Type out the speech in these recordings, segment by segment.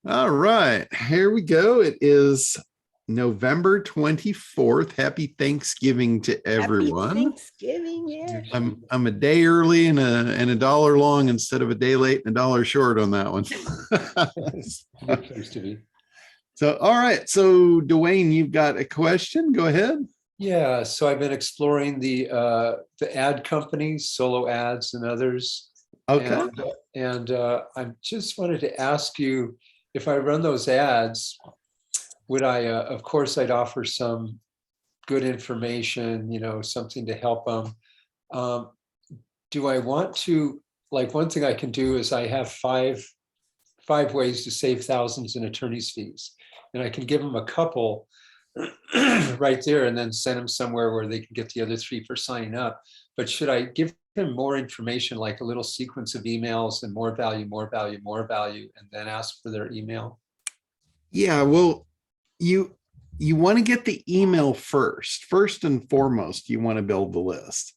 All right, here we go. It is November 24th. Happy Thanksgiving to everyone. Happy Thanksgiving, yeah. I'm a day early and a dollar long instead of a day late and a dollar short on that one. Good place to be. So, all right. So, Dwayne, you've got a question. Go ahead. Yeah, so I've been exploring the ad companies, solo ads, and others. Okay. And I just wanted to ask you, if I run those ads, would I? Of course, I'd offer some good information, something to help them. Do I want to? Like, one thing I can do is I have five ways to save thousands in attorney's fees, and I can give them a couple right there and then send them somewhere where they can get the other three for signing up. But should I give them more information, like a little sequence of emails and more value, more value, more value, and then ask for their email? Yeah, well, you want to get the email first and foremost. You want to build the list.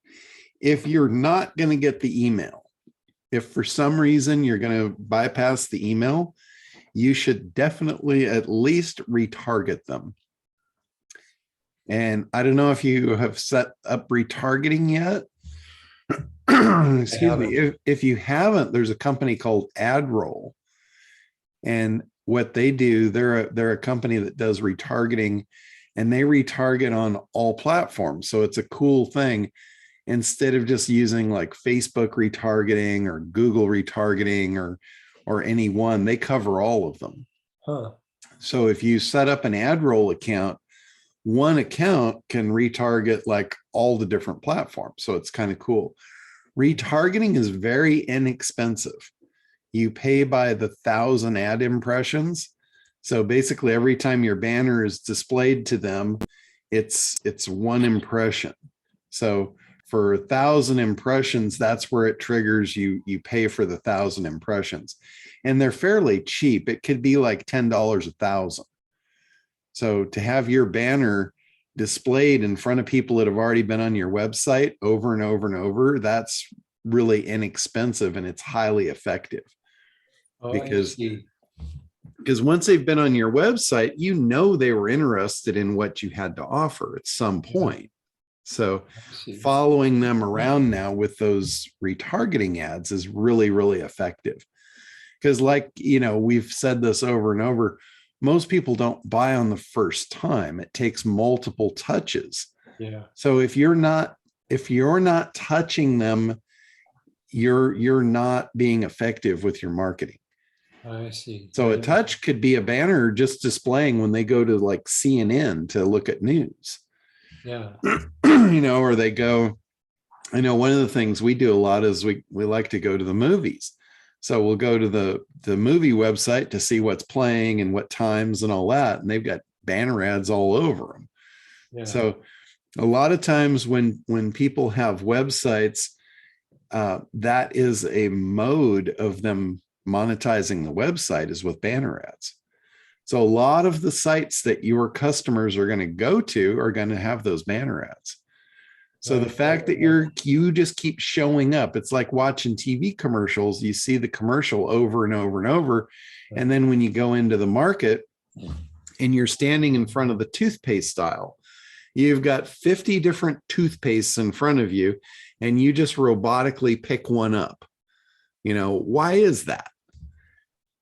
If you're not going to get the email, if for some reason you're going to bypass the email, you should definitely at least retarget them. And I don't know if you have set up retargeting yet. Excuse me. If you haven't, there's a company called Adroll. And what they do, they're a company that does retargeting, and they retarget on all platforms. So it's a cool thing. Instead of just using like Facebook retargeting or Google retargeting or any one, they cover all of them. Huh. So if you set up an Adroll account, one account can retarget like all the different platforms. So it's kind of cool. Retargeting is very inexpensive. You pay by the 1,000 ad impressions. So basically every time your banner is displayed to them, it's one impression. So for 1,000 impressions, that's where it triggers you pay for the 1,000 impressions. And they're fairly cheap. It could be like $10 a 1,000. So to have your banner displayed in front of people that have already been on your website over and over and over, that's really inexpensive and it's highly effective. Because once they've been on your website, they were interested in what you had to offer at some point. So following them around now with those retargeting ads is really, really effective. Because we've said this over and over, most people don't buy on the first time. It takes multiple touches. Yeah. So if you're not touching them, you're not being effective with your marketing. I see. So a touch could be a banner just displaying when they go to like CNN to look at news. Yeah. Or they go, one of the things we do a lot is we like to go to the movies. So we'll go to the movie website to see what's playing and what times and all that. And they've got banner ads all over them. Yeah. So a lot of times when people have websites, that is a mode of them monetizing the website is with banner ads. So a lot of the sites that your customers are going to go to are going to have those banner ads. So the fact that you just keep showing up, it's like watching TV commercials. You see the commercial over and over and over. And then when you go into the market and you're standing in front of the toothpaste aisle, you've got 50 different toothpastes in front of you, and you just robotically pick one up. Why is that?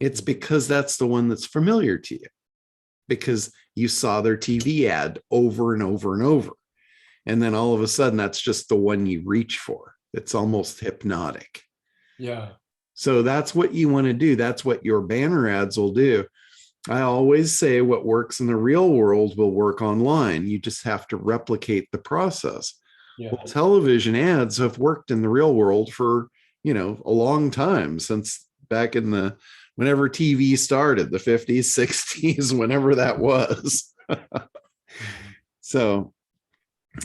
It's because that's the one that's familiar to you, because you saw their TV ad over and over and over. And then all of a sudden, that's just the one you reach for. It's almost hypnotic. Yeah. So that's what you want to do. That's what your banner ads will do. I always say what works in the real world will work online. You just have to replicate the process. Yeah. Well, television ads have worked in the real world for, a long time, since back in whenever TV started, the 50s, 60s, whenever that was. So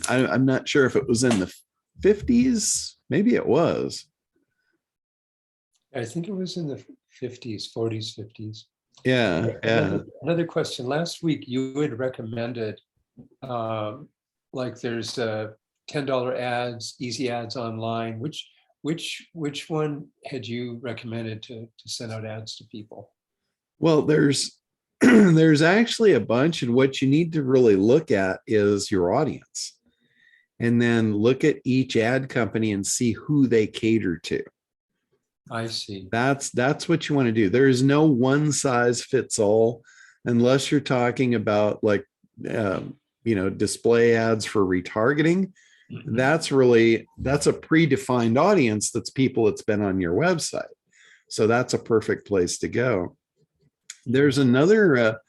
I'm not sure if it was in the 50s. Maybe it was. I think it was in the 50s, 40s, 50s. Yeah. Another question. Last week, you had recommended, there's $10 ads, easy ads online. Which one had you recommended to send out ads to people? Well, there's there's actually a bunch, and what you need to really look at is your audience. And then look at each ad company and see who they cater to. I see. That's what you want to do. There is no one size fits all, unless you're talking about like display ads for retargeting. That's a predefined audience. That's people that's been on your website. So that's a perfect place to go. There's another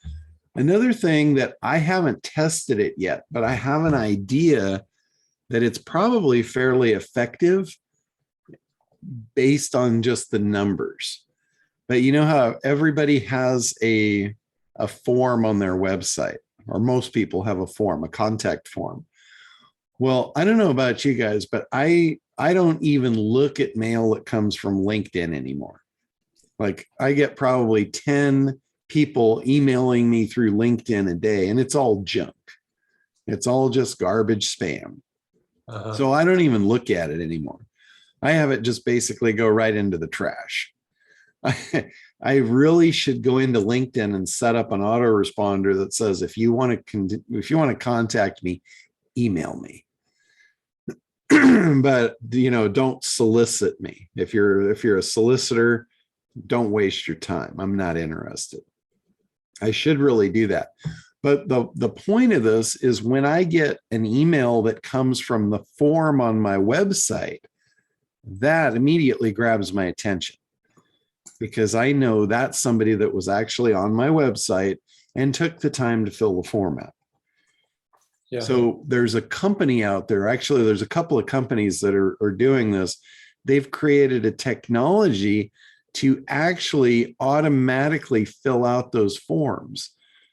thing that I haven't tested it yet, but I have an idea that it's probably fairly effective based on just the numbers. But you know how everybody has a form on their website, or most people have a form, a contact form. Well, I don't know about you guys, but I don't even look at mail that comes from LinkedIn anymore. Like I get probably 10 people emailing me through LinkedIn a day, and it's all junk. It's all just garbage spam. So I don't even look at it anymore. I have it just basically go right into the trash. I really should go into LinkedIn and set up an autoresponder that says, if you want to contact me, email me. But don't solicit me. If you're a solicitor, don't waste your time. I'm not interested. I should really do that. But the point of this is when I get an email that comes from the form on my website, that immediately grabs my attention, because I know that's somebody that was actually on my website and took the time to fill the form out. Yeah. So there's a company out there, actually, there's a couple of companies that are doing this. They've created a technology to actually automatically fill out those forms.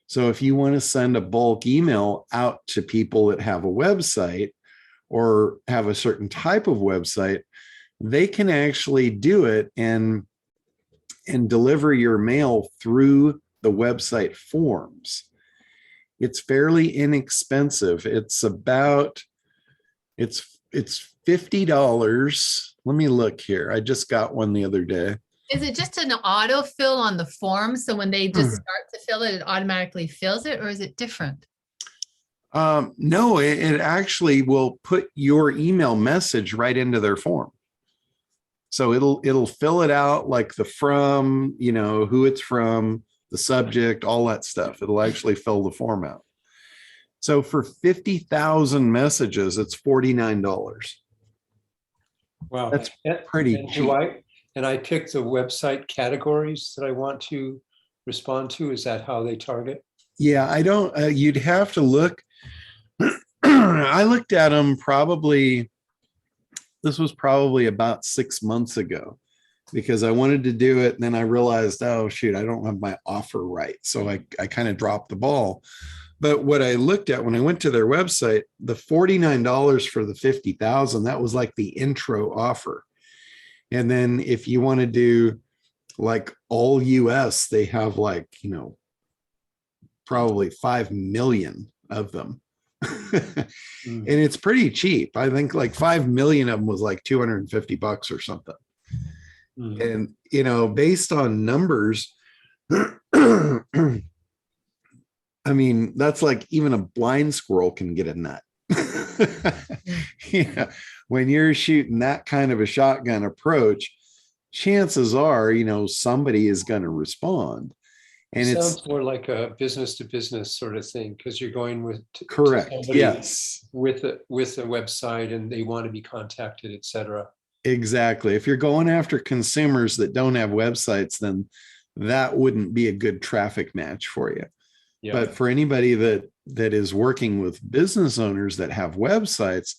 So if you want to send a bulk email out to people that have a website or have a certain type of website, they can actually do it and deliver your mail through the website forms. It's fairly inexpensive. It's $50. Let me look here. I just got one the other day. Is it just an autofill on the form? So when they just start to fill it, it automatically fills it, or is it different? No, it actually will put your email message right into their form. So it'll fill it out, like the from, who it's from, the subject, all that stuff. It'll actually fill the form out. So for 50,000 messages, it's $49. Wow. That's pretty cheap. And I pick the website categories that I want to respond to. Is that how they target? Yeah, I don't, you'd have to look. I looked at them this was probably about 6 months ago, because I wanted to do it. And then I realized, oh, shoot, I don't have my offer right. So I kind of dropped the ball. But what I looked at when I went to their website, the $49 for the 50,000, that was like the intro offer. And then if you want to do like all US, they have like, probably 5 million of them. And it's pretty cheap. I think like 5 million of them was like $250 or something. And, based on numbers, I mean, that's like even a blind squirrel can get a nut. When you're shooting that kind of a shotgun approach, chances are, somebody is going to respond. And it sounds more like a business to business sort of thing, because you're going with correct. Yes. With a website and they want to be contacted, etc. Exactly. If you're going after consumers that don't have websites, then that wouldn't be a good traffic match for you. Yeah. But for anybody that is working with business owners that have websites,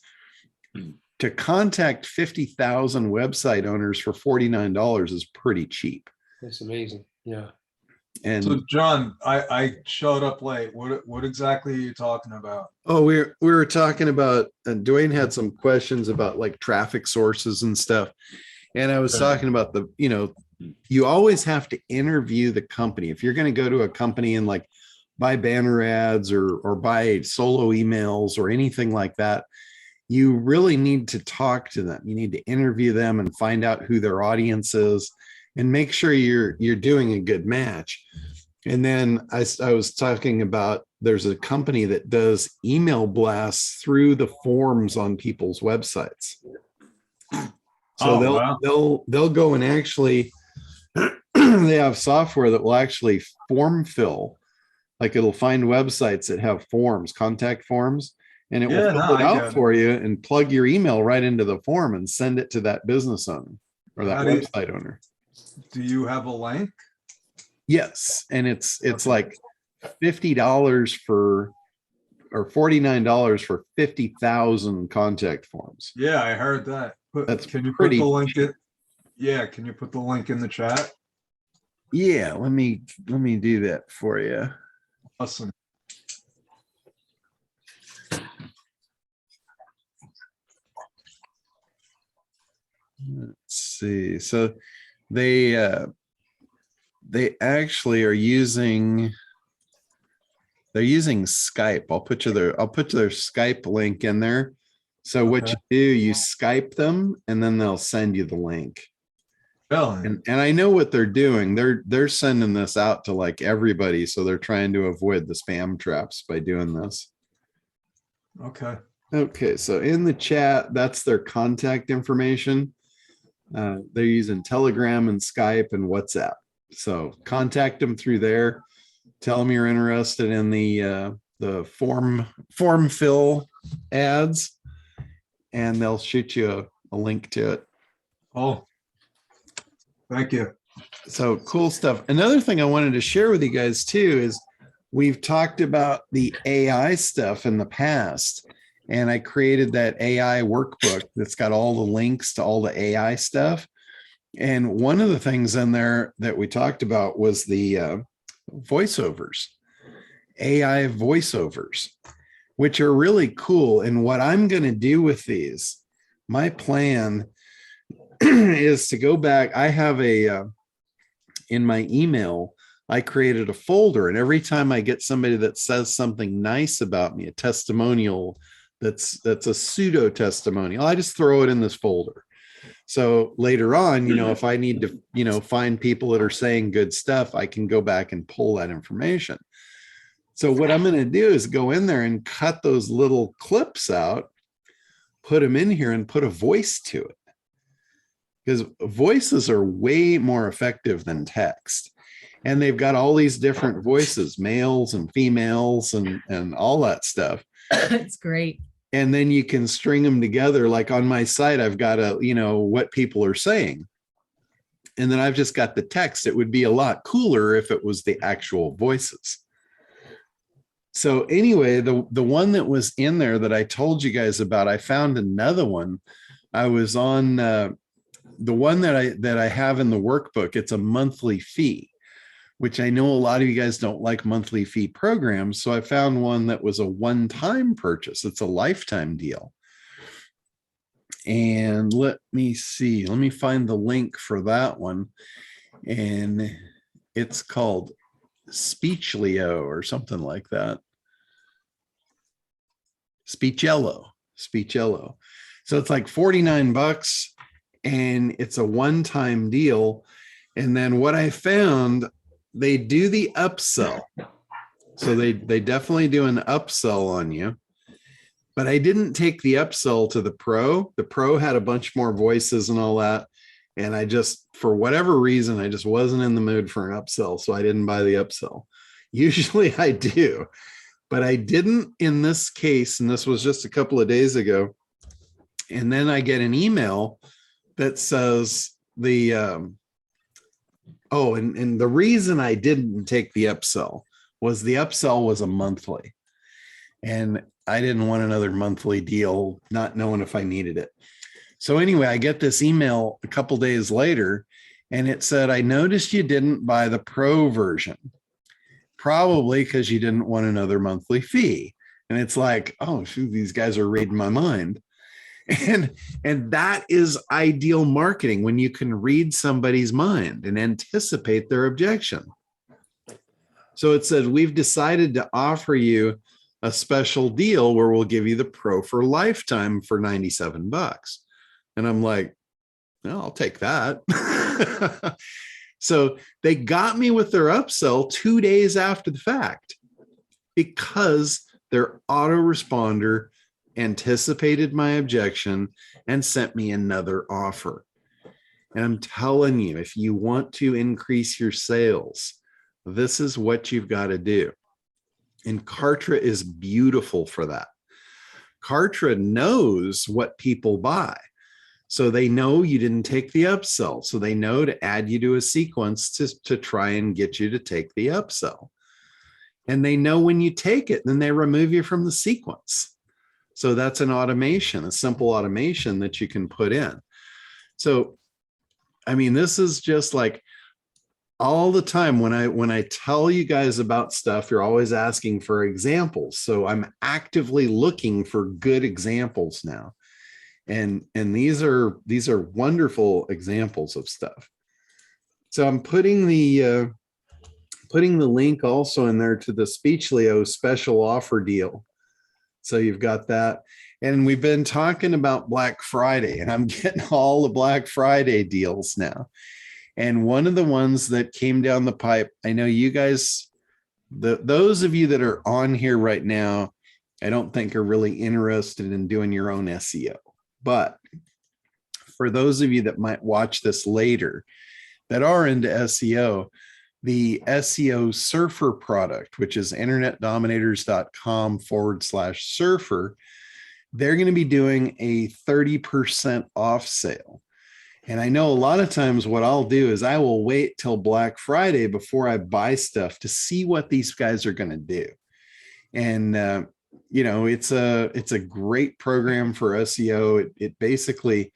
to contact 50,000 website owners for $49 is pretty cheap. That's amazing. Yeah. And so, John, I showed up late. What exactly are you talking about? Oh, we were talking about, and Dwayne had some questions about like traffic sources and stuff. And I was talking about you always have to interview the company. If you're going to go to a company and like buy banner ads or buy solo emails or anything like that, you really need to talk to them. You need to interview them and find out who their audience is and make sure you're doing a good match. And then I was talking about there's a company that does email blasts through the forms on people's websites. So Oh, wow. they'll go and actually they have software that will actually form fill. Like it'll find websites that have forms, contact forms, and it will Yeah, fill no, it I out get it. for you and plug your email right into the form and send it to that business owner or that How do you- website owner. Do you have a link? Yes, and it's Okay. like $50 for or $49 for 50,000 contact forms. Yeah, I heard that. That's Can you put pretty the link in? Yeah, can you put the link in the chat? Yeah, let me do that for you. Awesome. Let's see. So they actually are using Skype. I'll put their Skype link in there. So what Okay. you do, you Skype them and then they'll send you the link. Really? And I know what they're doing. They're sending this out to like everybody. So they're trying to avoid the spam traps by doing this. Okay. Okay, so in the chat, that's their contact information. They're using Telegram and Skype and WhatsApp. So contact them through there. Tell them you're interested in the form fill ads, and they'll shoot you a link to it. Oh, thank you. So cool stuff. Another thing I wanted to share with you guys too is we've talked about the AI stuff in the past, and I created that AI workbook that's got all the links to all the AI stuff. And one of the things in there that we talked about was the voiceovers, AI voiceovers, which are really cool. And what I'm going to do with these, my plan is to go back. I have in my email, I created a folder, and every time I get somebody that says something nice about me, a testimonial that's a pseudo testimonial, I just throw it in this folder. So later on, if I need to, find people that are saying good stuff, I can go back and pull that information. So what I'm going to do is go in there and cut those little clips out, put them in here and put a voice to it. Because voices are way more effective than text. And they've got all these different voices, males and females and all that stuff. That's great. And then you can string them together. Like on my site, I've got what people are saying. And then I've just got the text. It would be a lot cooler if it was the actual voices. So anyway, the one that was in there that I told you guys about, I found another one. I was on the one that I have in the workbook. It's a monthly fee, which I know a lot of you guys don't like monthly fee programs. So I found one that was a one-time purchase. It's a lifetime deal. And let me see. Let me find the link for that one. And it's called Speechlio or something like that. Speechello. So it's like $49 and it's a one-time deal. And then what I found, they do the upsell. So they definitely do an upsell on you. But I didn't take the upsell to the pro. The pro had a bunch more voices and all that. And I just, for whatever reason, I just wasn't in the mood for an upsell. So I didn't buy the upsell. Usually I do, but I didn't in this case. And this was just a couple of days ago. And then I get an email that says and the reason I didn't take the upsell was a monthly. And I didn't want another monthly deal, not knowing if I needed it. So anyway, I get this email a couple days later, and it said, I noticed you didn't buy the pro version, probably because you didn't want another monthly fee. And it's like, oh, shoot, these guys are reading my mind. And that is ideal marketing, when you can read somebody's mind and anticipate their objection. So it said, we've decided to offer you a special deal where we'll give you the pro for lifetime for $97. And I'm like, no, I'll take that. So they got me with their upsell 2 days after the fact because their autoresponder anticipated my objection and sent me another offer. And I'm telling you, if you want to increase your sales, this is what you've got to do. And Kartra is beautiful for that. Kartra knows what people buy. So they know you didn't take the upsell. So they know to add you to a sequence to try and get you to take the upsell. And they know when you take it, then they remove you from the sequence. So that's an automation, a simple automation that you can put in. So, I mean, this is just like all the time when I tell you guys about stuff, you're always asking for examples. So I'm actively looking for good examples now. And these are wonderful examples of stuff. So I'm putting the link also in there to the Speechlio special offer deal. So you've got that. And we've been talking about Black Friday, and I'm getting all the Black Friday deals now. And one of the ones that came down the pipe, I know you guys, those of you that are on here right now, I don't think are really interested in doing your own SEO. But for those of you that might watch this later that are into SEO, the Seo Surfer product, which is internetdominators.com/surfer, they're going to be doing a 30% off sale. And I know a lot of times what I'll do is I will wait till Black Friday before I buy stuff to see what these guys are going to do. And, you know, it's a great program for SEO. It basically,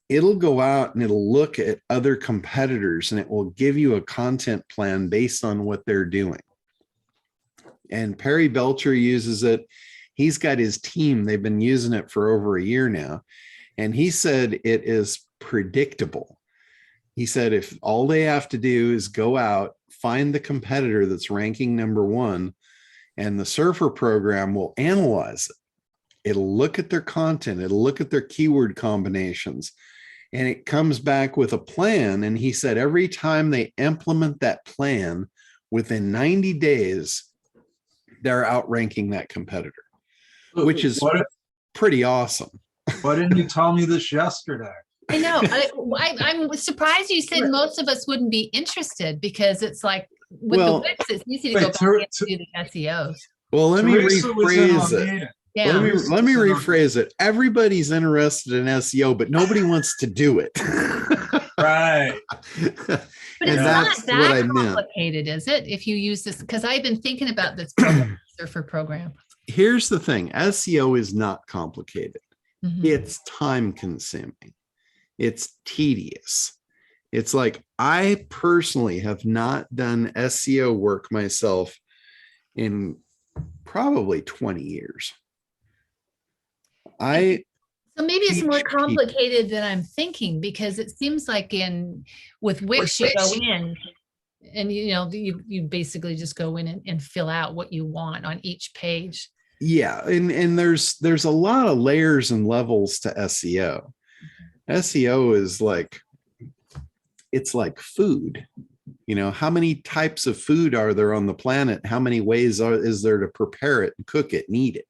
it'll go out and it'll look at other competitors and it will give you a content plan based on what they're doing. And Perry Belcher uses it. He's got his team. They've been using it for over a year now. And he said it is predictable. He said if all they have to do is go out, find the competitor that's ranking #1, and the Surfer program will analyze it. It'll look at their content. It'll look at their keyword combinations. And it comes back with a plan. And he said every time they implement that plan, within 90 days, they're outranking that competitor, which is pretty awesome. Why didn't you tell me this yesterday? I know. I'm surprised you said most of us wouldn't be interested because it's like with the Wix, it's easy to go back and do the SEOs. Well, let me rephrase it. Yeah. Let me rephrase it. Everybody's interested in SEO, but nobody wants to do it. Right. But it's not that complicated, is it? If you use this, because I've been thinking about this Surfer program. Here's the thing. SEO is not complicated. Mm-hmm. It's time consuming. It's tedious. It's like I personally have not done SEO work myself in probably 20 years. So maybe it's more complicated than I'm thinking, because it seems like with Wix you go in and you basically just go in and fill out what you want on each page. Yeah, and there's a lot of layers and levels to SEO. SEO is like, it's like food. You know, how many types of food are there on the planet? How many ways is there to prepare it, cook it, and eat it?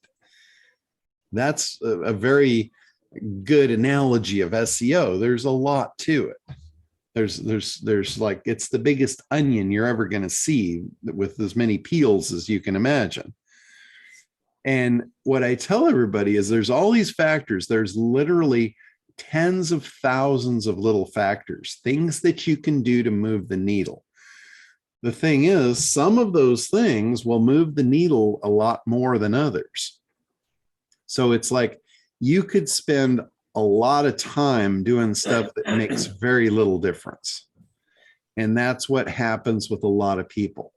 That's a very good analogy of SEO. There's a lot to it. There's like, it's the biggest onion you're ever going to see with as many peels as you can imagine. And what I tell everybody is there's all these factors. There's literally tens of thousands of little factors, things that you can do to move the needle. The thing is, some of those things will move the needle a lot more than others. So it's like you could spend a lot of time doing stuff that makes very little difference. And that's what happens with a lot of people.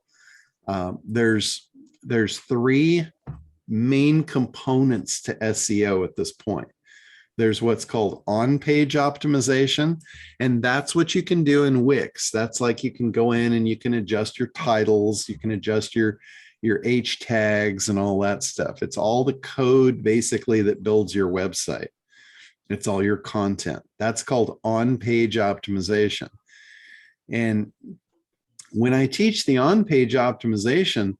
There's 3 main components to SEO at this point. There's what's called on-page optimization, and that's what you can do in Wix. That's like you can go in and you can adjust your titles, you can adjust your H tags and all that stuff. It's all the code basically that builds your website. It's all your content. That's called on-page optimization. And when I teach the on-page optimization,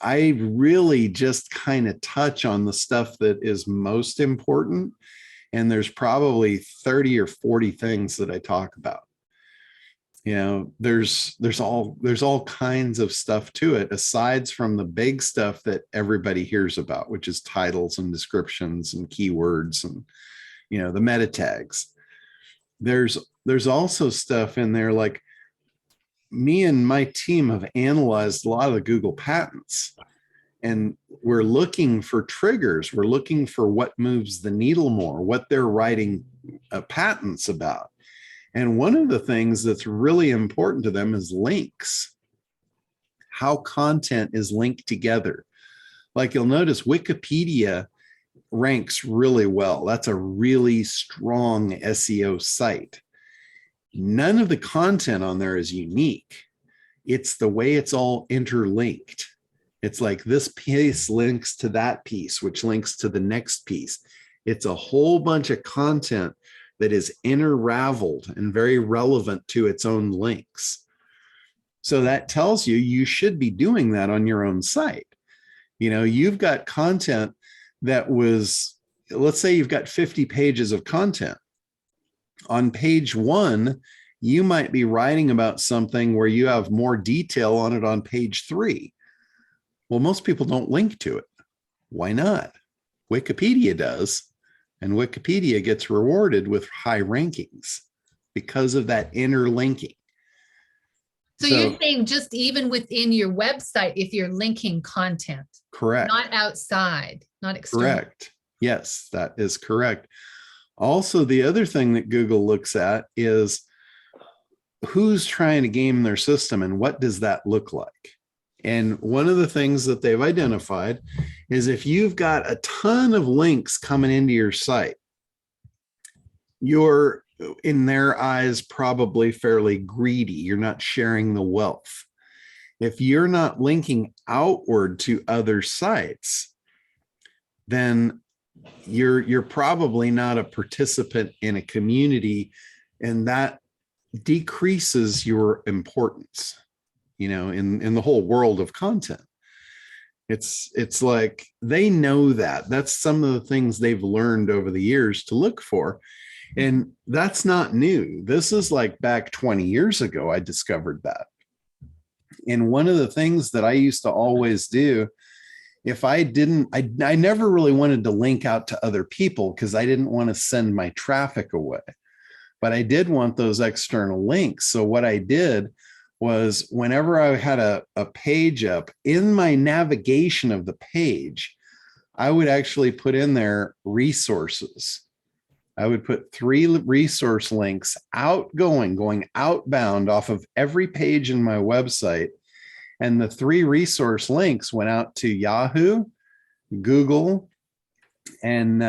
I really just kind of touch on the stuff that is most important. And there's probably 30 or 40 things that I talk about. You know, there's all kinds of stuff to it, aside from the big stuff that everybody hears about, which is titles and descriptions and keywords and, you know, the meta tags. There's also stuff in there, like me and my team have analyzed a lot of the Google patents, and we're looking for triggers. We're looking for what moves the needle more, what they're writing patents about. And one of the things that's really important to them is links, how content is linked together. Like you'll notice Wikipedia ranks really well. That's a really strong SEO site. None of the content on there is unique. It's the way it's all interlinked. It's like this piece links to that piece, which links to the next piece. It's a whole bunch of content that is interraveled and very relevant to its own links. So that tells you should be doing that on your own site. You know, you've got content that was, let's say you've got 50 pages of content. On page 1, you might be writing about something where you have more detail on it on page 3. Well, most people don't link to it. Why not? Wikipedia does. And Wikipedia gets rewarded with high rankings because of that interlinking. So you're saying just even within your website, if you're linking content, correct, not outside, not external. Correct. Yes, that is correct. Also, the other thing that Google looks at is who's trying to game their system and what does that look like? And one of the things that they've identified is if you've got a ton of links coming into your site, you're, in their eyes, probably fairly greedy. You're not sharing the wealth. If you're not linking outward to other sites, then you're probably not a participant in a community, and that decreases your importance, you know, in the whole world of content. It's like they know that. That's some of the things they've learned over the years to look for. And that's not new. This is like back 20 years ago, I discovered that. And one of the things that I used to always do, if I didn't, I never really wanted to link out to other people because I didn't want to send my traffic away, but I did want those external links. So what I did was whenever I had a page up, in my navigation of the page, I would actually put in there resources. I would put 3 resource links going outbound off of every page in my website. And the 3 resource links went out to Yahoo, Google, and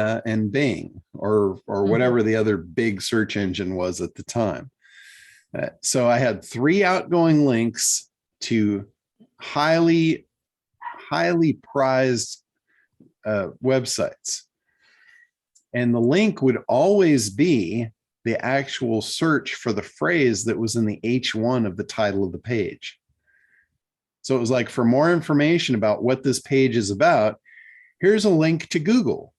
Bing, or whatever the other big search engine was at the time. So I had 3 outgoing links to highly prized websites. And the link would always be the actual search for the phrase that was in the H1 of the title of the page. So it was like, for more information about what this page is about, here's a link to Google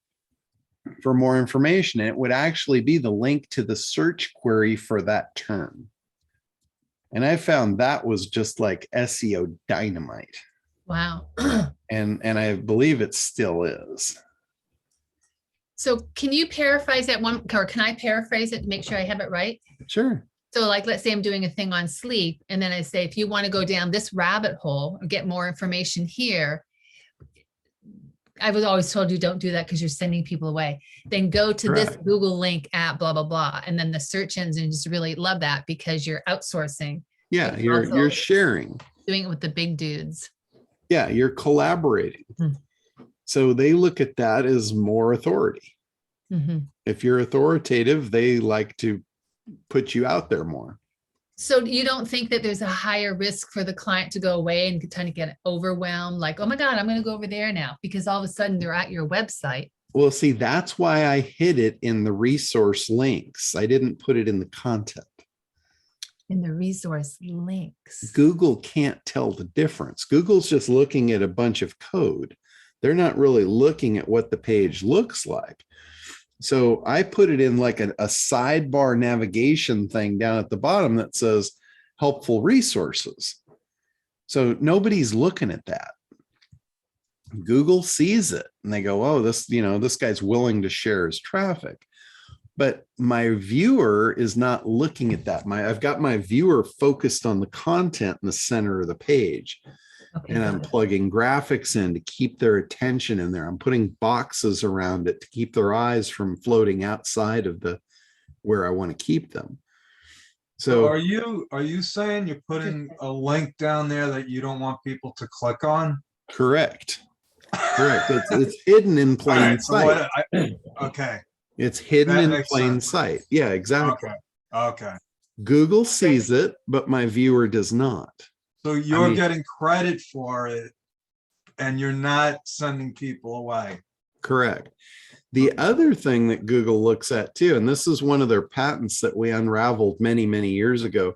for more information. And it would actually be the link to the search query for that term. And I found that was just like SEO dynamite. Wow. And I believe it still is. So can you paraphrase that one, or can I paraphrase it to make sure I have it right? Sure. So like, let's say I'm doing a thing on sleep, and then I say, if you want to go down this rabbit hole or get more information here, I was always told you don't do that because you're sending people away. Then go to this Google link at blah, blah, blah. And then the search engines really love that because you're outsourcing. Yeah, you're sharing. Doing it with the big dudes. Yeah, you're collaborating. So they look at that as more authority. If you're authoritative, they like to put you out there more. So you don't think that there's a higher risk for the client to go away and kind of get overwhelmed, like, oh my God, I'm going to go over there now, because all of a sudden they're at your website? Well, see, that's why I hid it in the resource links. I didn't put it in the content. in the resource links. Google can't tell the difference. Google's just looking at a bunch of code. They're not really looking at what the page looks like. So I put it in like a sidebar navigation thing down at the bottom that says helpful resources. So nobody's looking at that. Google sees it and they go, oh, this guy's willing to share his traffic. But my viewer is not looking at that. I've got my viewer focused on the content in the center of the page. Okay, And I'm plugging graphics in to keep their attention in there. I'm putting boxes around it to keep their eyes from floating outside of where I want to keep them. So are you saying you're putting a link down there that you don't want people to click on? correct. It's hidden in plain sight. Okay. It's hidden That in makes plain sense. sight. Yeah, exactly. Okay. Google sees it, but my viewer does not. So you're mean- getting credit for it and you're not sending people away. Correct. The other thing that Google looks at too, and this is one of their patents that we unraveled many, many years ago,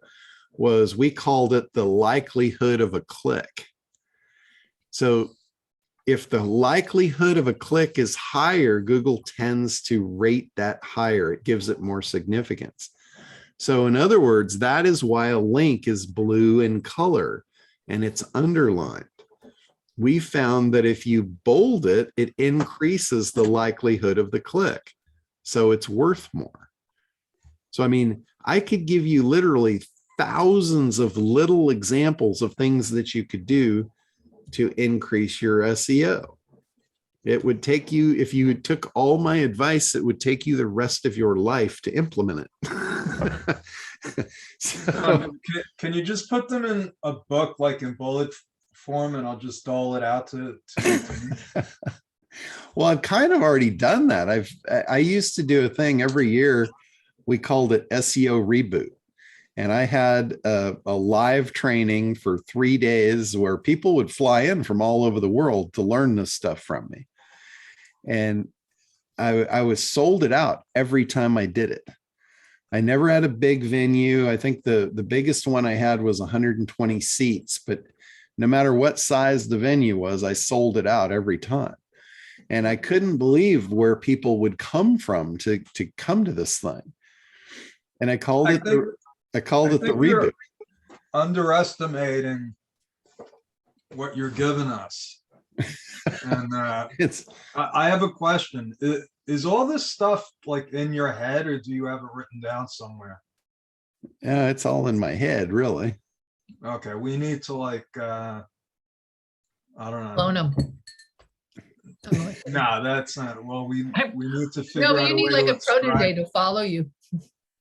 was we called it the likelihood of a click. So if the likelihood of a click is higher, Google tends to rate that higher. It gives it more significance. So in other words, that is why a link is blue in color and it's underlined. We found that if you bold it, it increases the likelihood of the click. So it's worth more. So, I mean, I could give you literally thousands of little examples of things that you could do to increase your SEO. It would take you, if you took all my advice, it would take you the rest of your life to implement it. So, Can you just put them in a book, like in bullet form, and I'll just dole it out to me? well, I've kind of already done that. I used to do a thing every year. We called it SEO Reboot. And I had a live training for 3 days where people would fly in from all over the world to learn this stuff from me. And I was sold it out every time I did it. I never had a big venue. I think the biggest one I had was 120 seats, but no matter what size the venue was, I sold it out every time. And I couldn't believe where people would come from to come to this thing. And I called it the reboot. Underestimating what you're giving us. And I have a question. Is all this stuff like in your head, or do you have it written down somewhere? Yeah, it's all in my head, really. Okay, we need to like I don't know. Clone them. No, that's not. Well, we need to figure No, out you a need way like to a protege extract. to follow you.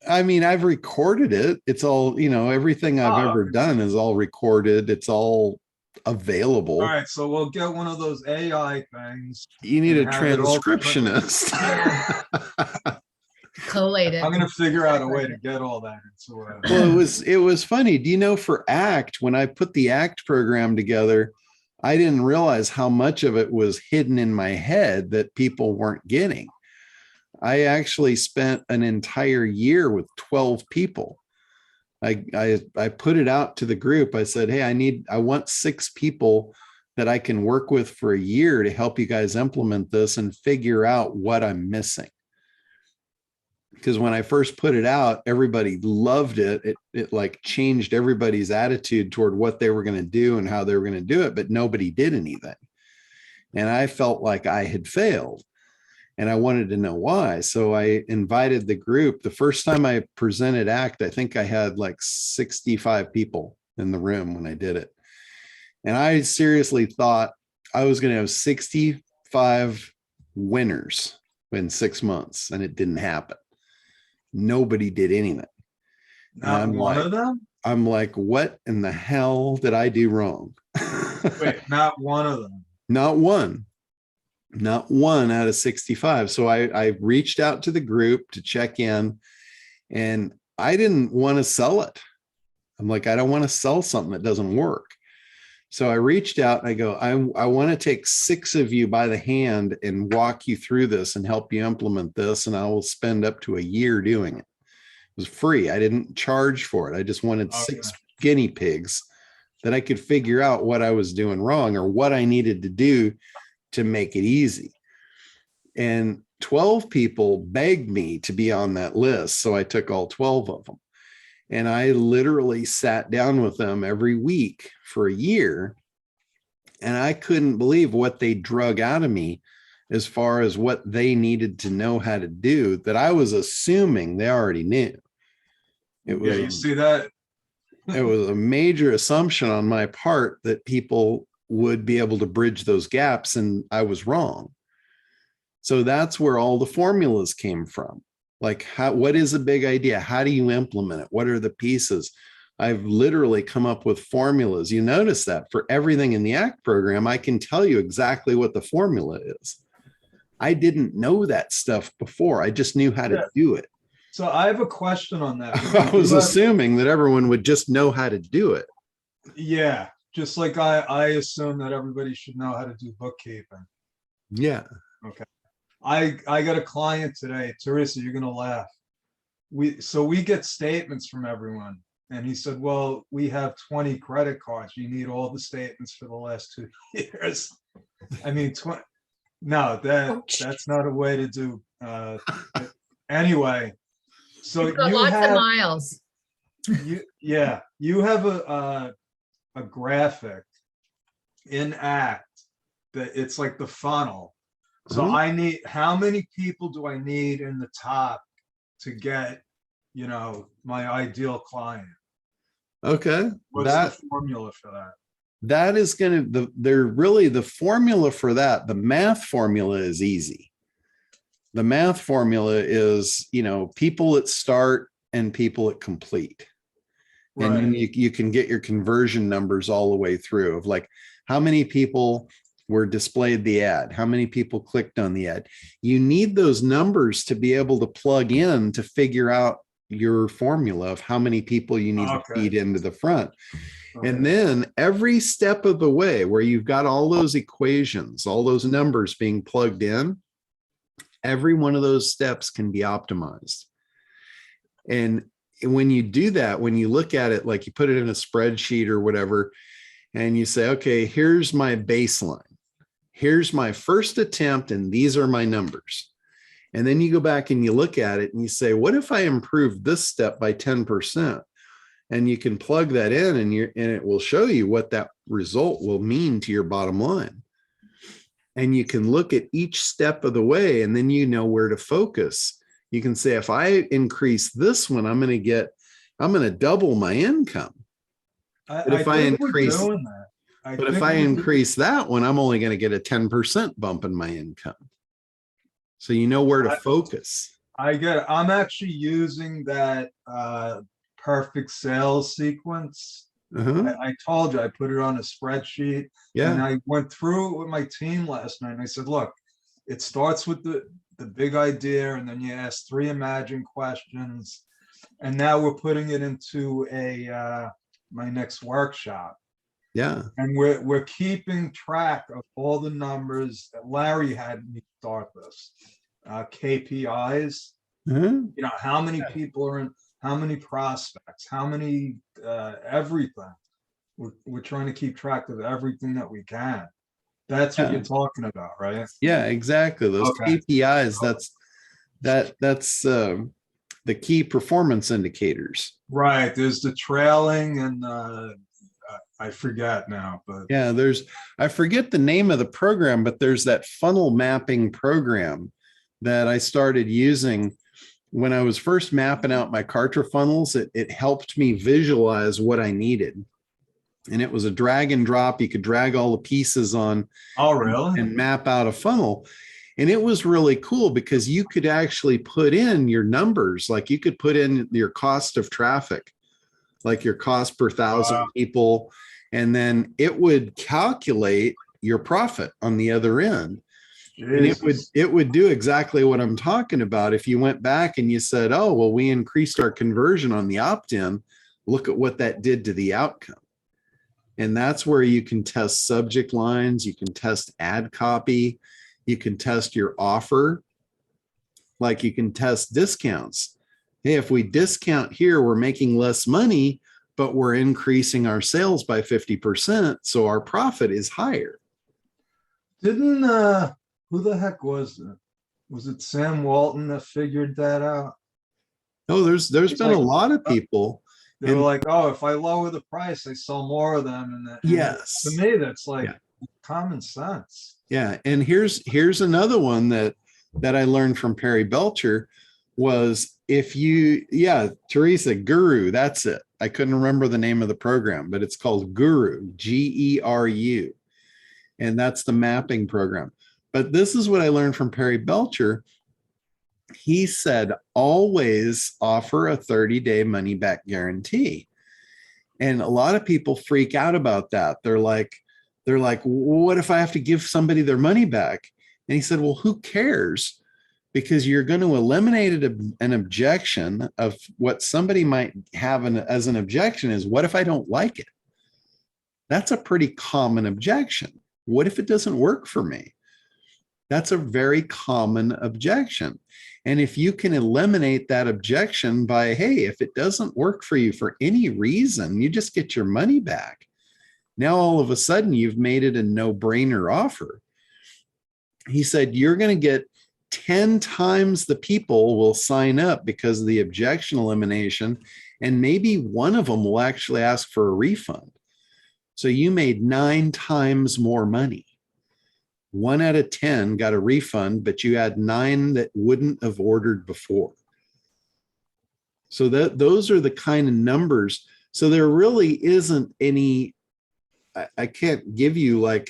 I mean, I've recorded it. It's all, everything I've ever done is all recorded. It's all available. All right, so we'll get one of those AI things. You need a and have it all- transcriptionist. Collate it. I'm gonna figure out a way to get all that into Well, it was funny. Do you know, for ACT, when I put the ACT program together, I didn't realize how much of it was hidden in my head that people weren't getting. I actually spent an entire year with 12 people. I put it out to the group. I said, hey, I want 6 people that I can work with for a year to help you guys implement this and figure out what I'm missing. Because when I first put it out, everybody loved it. It like changed everybody's attitude toward what they were going to do and how they were going to do it, but nobody did anything. And I felt like I had failed. And I wanted to know why. So I invited the group. The first time I presented ACT, I think I had like 65 people in the room when I did it. And I seriously thought I was going to have 65 winners in 6 months, and it didn't happen. Nobody did anything. Not one of them? I'm like, what in the hell did I do wrong? Wait, not one of them. Not one. Not one out of 65. So I reached out to the group to check in, and I didn't want to sell it. I'm like, I don't want to sell something that doesn't work. So I reached out and I go, I want to take 6 of you by the hand and walk you through this and help you implement this. And I will spend up to a year doing it. was free. I didn't charge for it. I just wanted 6 guinea pigs that I could figure out what I was doing wrong or what I needed to do to make it easy. And 12 people begged me to be on that list. So I took all 12 of them. And I literally sat down with them every week for a year. And I couldn't believe what they drug out of me as far as what they needed to know how to do that I was assuming they already knew. It was, you see that? it was a major assumption on my part that people would be able to bridge those gaps, and I was wrong. So that's where all the formulas came from. Like, what is a big idea? How do you implement it? What are the pieces? I've literally come up with formulas. You notice that for everything in the ACT program, I can tell you exactly what the formula is. I didn't know that stuff before. I just knew how to do it. So I have a question on that. I was assuming that everyone would just know how to do it. Yeah, just like I assume that everybody should know how to do bookkeeping. Yeah. Okay. I got a client today, Teresa, you're gonna laugh. We get statements from everyone. And he said, well, we have 20 credit cards. You need all the statements for the last 2 years. I mean, no, that's not a way to do. Anyway, so You've got you lots have of miles. you have a graphic in ACT that it's like the funnel. So I need, how many people do I need in the top to get, you know, my ideal client? Okay. What's the formula for that? That is going to, they're really the formula for that. The math formula is easy. The math formula is, you know, people that start and people that complete. Right. And you can get your conversion numbers all the way through of like how many people were displayed the ad, how many people clicked on the ad. You need those numbers to be able to plug in to figure out your formula of how many people you need to feed into the front. And then every step of the way where you've got all those equations, all those numbers being plugged in, every one of those steps can be optimized. And when you do that, when you look at it, like you put it in a spreadsheet or whatever, and you say, okay, here's my baseline. Here's my first attempt, and these are my numbers. And then you go back and you look at it and you say, what if I improve this step by 10%? And you can plug that in and it will show you what that result will mean to your bottom line. And you can look at each step of the way, and then you know where to focus. You can say, if I increase this one, I'm going to double my income. But if I increase that one, I'm only going to get a 10% bump in my income. So you know where to focus. I get it. I'm actually using that perfect sales sequence. I told you, I put it on a spreadsheet. Yeah. And I went through it with my team last night, and I said, look, it starts with the big idea, and then you ask 3 imagine questions. And now we're putting it into my next workshop. Yeah. And we're keeping track of all the numbers that Larry had me start this. KPIs, you know, how many people are in, how many prospects, how many, everything. We're trying to keep track of everything that we can. That's what you're talking about, right? Yeah, exactly. Those KPIs, that's the key performance indicators. Right. There's the trailing and I forget now, but yeah, I forget the name of the program, but there's that funnel mapping program that I started using when I was first mapping out my Kartra funnels. It helped me visualize what I needed. And it was a drag and drop. You could drag all the pieces on and map out a funnel. And it was really cool because you could actually put in your numbers. Like you could put in your cost of traffic, like your cost per 1,000 people. And then it would calculate your profit on the other end. And it would do exactly what I'm talking about. If you went back and you said, oh, well, we increased our conversion on the opt-in, look at what that did to the outcome. And that's where you can test subject lines, you can test ad copy, you can test your offer, like you can test discounts. hey, if we discount here, we're making less money, but we're increasing our sales by 50%. So our profit is higher. Didn't, who the heck was it? Was it Sam Walton that figured that out? Oh, there's been a lot of people. They were like, oh, if I lower the price, I sell more of them. And yes, to me, that's like common sense. Yeah. And here's another one that I learned from Perry Belcher was if you, Teresa, GERU, that's it. I couldn't remember the name of the program, but it's called GERU, GERU. And that's the mapping program. But this is what I learned from Perry Belcher. He said, always offer a 30-day money back guarantee. And a lot of people freak out about that. They're like, what if I have to give somebody their money back? And he said, well, who cares? Because you're going to eliminate an objection of what somebody might have as an objection is, what if I don't like it? That's a pretty common objection. What if it doesn't work for me? That's a very common objection. And if you can eliminate that objection by, hey, if it doesn't work for you for any reason, you just get your money back. Now, all of a sudden, you've made it a no-brainer offer. He said, you're going to get 10 times the people will sign up because of the objection elimination, and maybe one of them will actually ask for a refund. So you made 9 times more money. 1 out of 10 got a refund, but you had 9 that wouldn't have ordered before. So those are the kind of numbers. So there really isn't any, I can't give you like,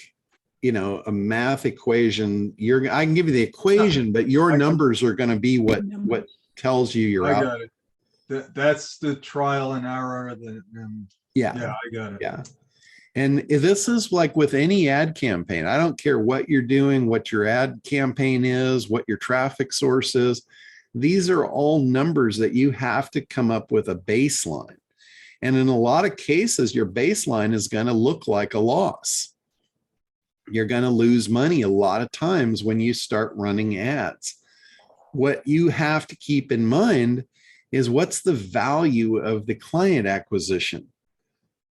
a math equation. I can give you the equation, but your numbers are going to be what tells you you're out. I got it. That's the trial and error. I got it. Yeah. And this is like with any ad campaign. I don't care what you're doing, what your ad campaign is, what your traffic source is. These are all numbers that you have to come up with a baseline. And in a lot of cases, your baseline is going to look like a loss. You're going to lose money a lot of times when you start running ads. What you have to keep in mind is what's the value of the client acquisition.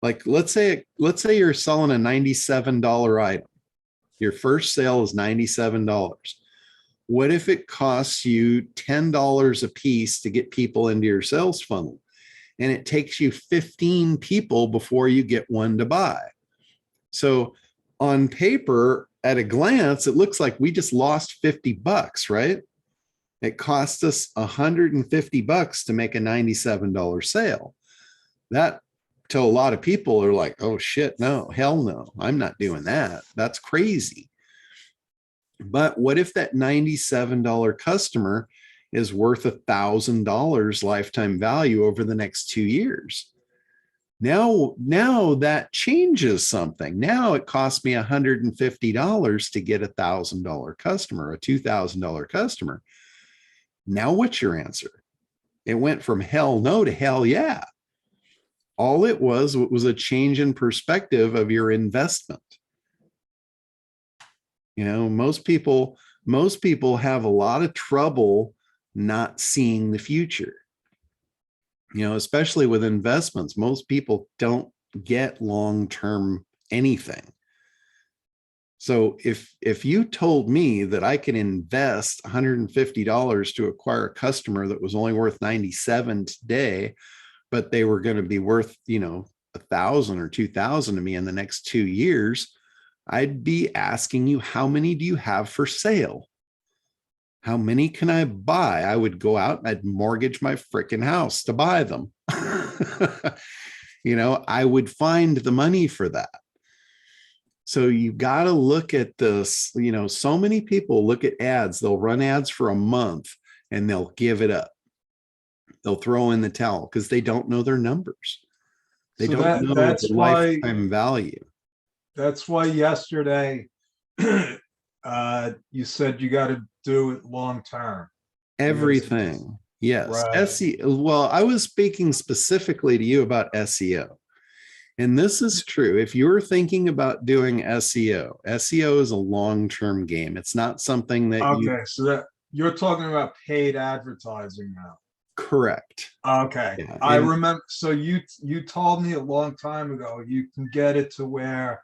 Like, let's say you're selling a $97 item. Your first sale is $97. What if it costs you $10 a piece to get people into your sales funnel? And it takes you 15 people before you get one to buy. So on paper, at a glance, it looks like we just lost $50, right? It cost us $150 to make a $97 sale. That, to a lot of people, are like, oh shit, no, hell no, I'm not doing that. That's crazy. But what if that $97 customer is worth $1,000 lifetime value over the next 2 years? Now that changes something. Now it costs me $150 to get $1,000 customer, a $2,000 customer. Now what's your answer? It went from hell no to hell yeah. All it was a change in perspective of your investment. Most people have a lot of trouble not seeing the future. Especially with investments, most people don't get long-term anything. So if you told me that I could invest $150 to acquire a customer that was only worth $97 today, but they were going to be worth, $1,000 or $2,000 to me in the next 2 years, I'd be asking you, how many do you have for sale? How many can I buy? I would go out and I'd mortgage my freaking house to buy them. I would find the money for that. So you got to look at this. So many people look at ads. They'll run ads for a month and they'll give it up. They'll throw in the towel because they don't know their numbers. They don't know the lifetime value. That's why yesterday you said you got to do it long term. Everything. Yes. Right. SEO. Well, I was speaking specifically to you about SEO. And this is true. If you're thinking about doing SEO is a long-term game. It's not something that so that you're talking about paid advertising now. Correct. Okay, Yeah, I and- remember. So you told me a long time ago you can get it to where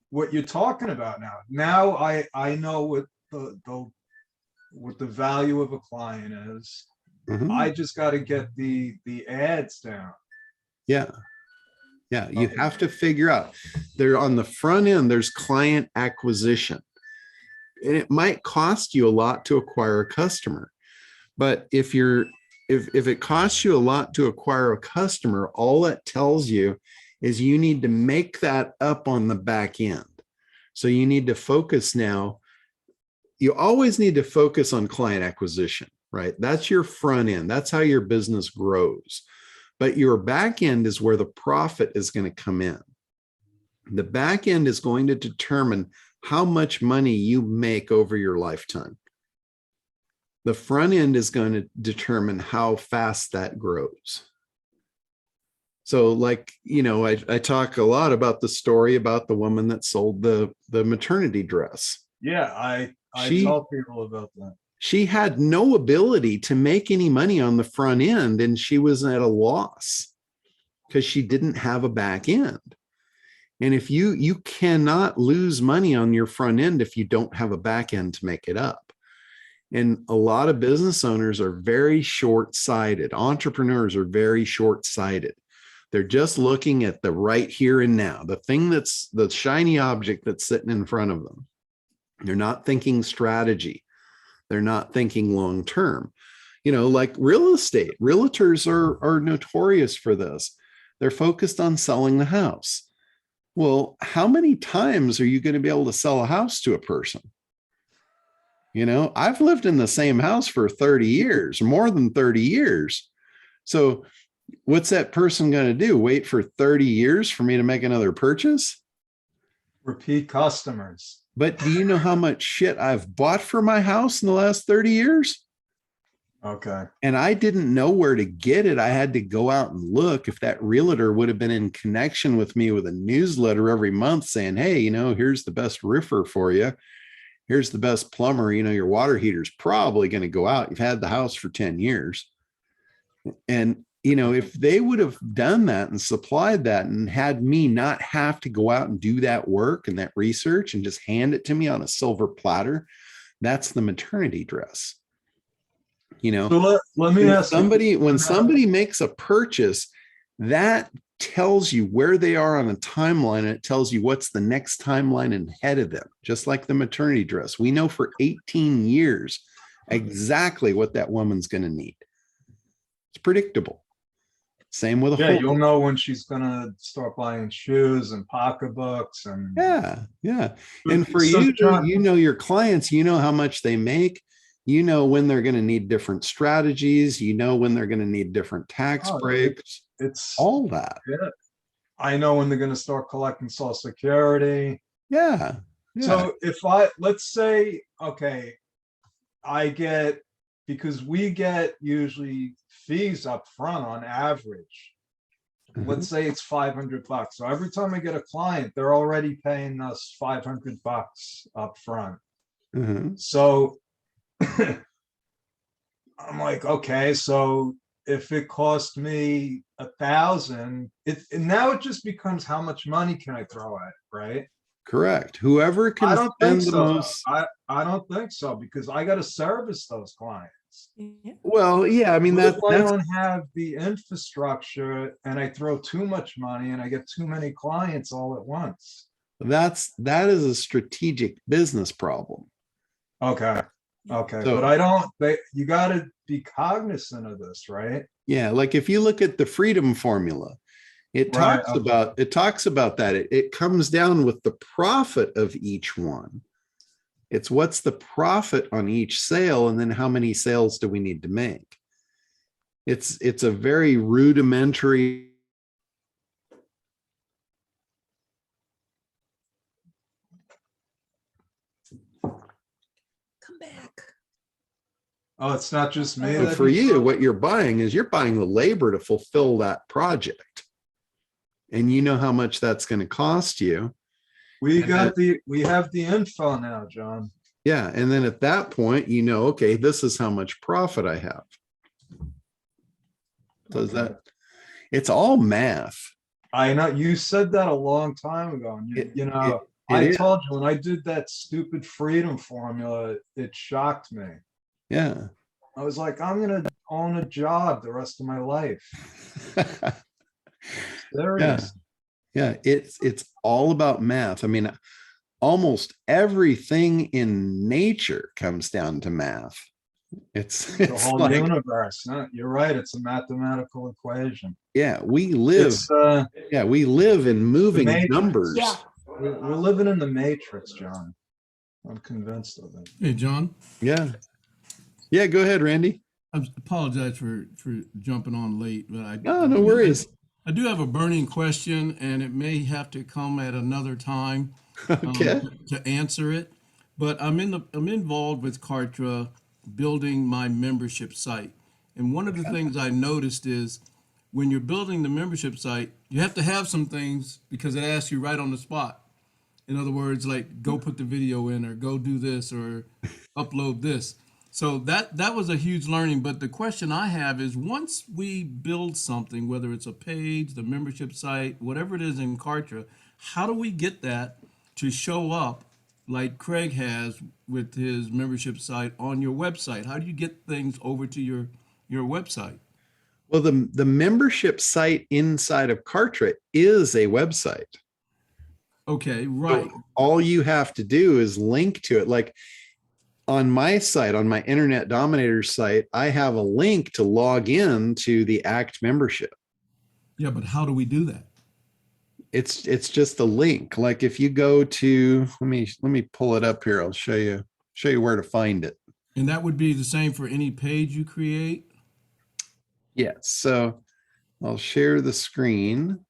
what you're talking about now. Now I know what the value of a client is. Mhm. I just got to get the ads down. Yeah. Yeah. You Okay. have to figure out there on the front end, there's client acquisition. And it might cost you a lot to acquire a customer. But if it costs you a lot to acquire a customer, all it tells you is you need to make that up on the back end. So you need to focus now. You always need to focus on client acquisition, right? That's your front end. That's how your business grows. But your back end is where the profit is going to come in. The back end is going to determine how much money you make over your lifetime. The front end is going to determine how fast that grows. So like, I talk a lot about the story about the woman that sold the maternity dress. Yeah, I tell people about that. She had no ability to make any money on the front end, and she was at a loss because she didn't have a back end. And if you cannot lose money on your front end if you don't have a back end to make it up. And a lot of business owners are very short-sighted. Entrepreneurs are very short-sighted. They're just looking at the right here and now, the thing that's the shiny object that's sitting in front of them. They're not thinking strategy. They're not thinking long-term. Like real estate, realtors are notorious for this. They're focused on selling the house. Well, how many times are you going to be able to sell a house to a person? I've lived in the same house for 30 years, more than 30 years. So what's that person going to do? Wait for 30 years for me to make another purchase? Repeat customers. But do you know how much shit I've bought for my house in the last 30 years? Okay. And I didn't know where to get it. I had to go out and look. If that realtor would have been in connection with me with a newsletter every month saying, hey, here's the best roofer for you. Here's the best plumber. Your water heater's probably going to go out. You've had the house for 10 years. And, if they would have done that and supplied that and had me not have to go out and do that work and that research and just hand it to me on a silver platter, that's the maternity dress. So let me ask somebody, when somebody makes a purchase, that tells you where they are on a timeline, and it tells you what's the next timeline ahead of them. Just like the maternity dress, we know for 18 years exactly what that woman's going to need. It's predictable. Same with a whole. You'll know when she's gonna start buying shoes and pocketbooks and yeah. And for you, your clients, how much they make. When they're going to need different strategies, when they're going to need different tax breaks. It's all that. Yeah. I know when they're going to start collecting Social Security. Yeah. So if let's say, okay, because we get usually fees up front on average. Mhm. Let's say it's $500. So every time I get a client, they're already paying us $500 up front. Mhm. So I'm like, okay, so if it cost me $1,000, now it just becomes how much money can I throw at it, right? Correct. Whoever can I don't think spend the so. most. I don't think so, because I got to service those clients. Well, yeah, I mean, What if I that's don't have the infrastructure and I throw too much money and I get too many clients all at once? that is a strategic business problem. Okay. So- But you got to be cognizant of this, right? Yeah, like if you look at the freedom formula, it Right, talks okay. about that. It comes down with the profit of each one. It's what's the profit on each sale, and then how many sales do we need to make? It's a very rudimentary. Come back. Oh, it's not just me. But that for needs you, to- what you're buying the labor to fulfill that project. And you know how much that's going to cost you. we and have the info now, John. Yeah. And then at that point, okay, this is how much profit I have. Does that? It's all math. I know you said that a long time ago. And I told you when I did that stupid freedom formula, it shocked me. Yeah. I was like, I'm going to own a job the rest of my life. Serious. Yeah. It's all about math. I mean, almost everything in nature comes down to math. It's The whole universe. No, you're right. It's a mathematical equation. Yeah, we live in moving numbers. Yeah. We're living in the matrix, John. I'm convinced of it. Hey, John. Yeah. Yeah, go ahead, Randy. I apologize for jumping on late, but no worries. I do have a burning question, and it may have to come at another time Okay. to answer it. But I'm involved with Kartra, building my membership site. And one of the things I noticed is when you're building the membership site, you have to have some things because it asks you right on the spot. In other words, like go put the video in or go do this or upload this. So that was a huge learning. But the question I have is once we build something, whether it's a page, the membership site, whatever it is in Kartra, how do we get that to show up like Craig has with his membership site on your website? How do you get things over to your website? Well, the membership site inside of Cartridge is a website. Okay, right. So all you have to do is link to it. Like on my site, on my Internet Dominators site, I have a link to log in to the ACT membership. Yeah, but how do we do that? It's just a link. Like if you go to, let me pull it up here. I'll show you where to find it. And that would be the same for any page you create? Yes. So I'll share the screen.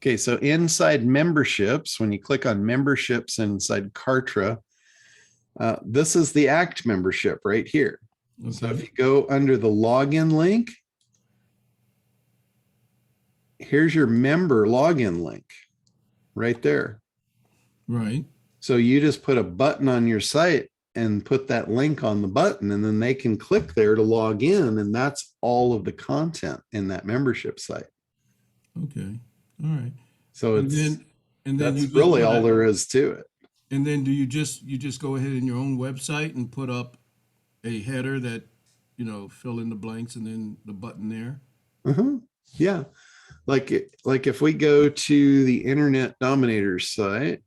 Okay. So inside memberships, when you click on memberships inside Kartra, this is the ACT membership right here. Okay. So if you go under the login link, here's your member login link right there. Right. So you just put a button on your site and put that link on the button, and then they can click there to log in. And that's all of the content in that membership site. Okay. All right. So that's really all there is to it. And then do you just go ahead in your own website and put up a header that, fill in the blanks and then the button there? Uh-huh. Yeah. Like if we go to the Internet Dominators site,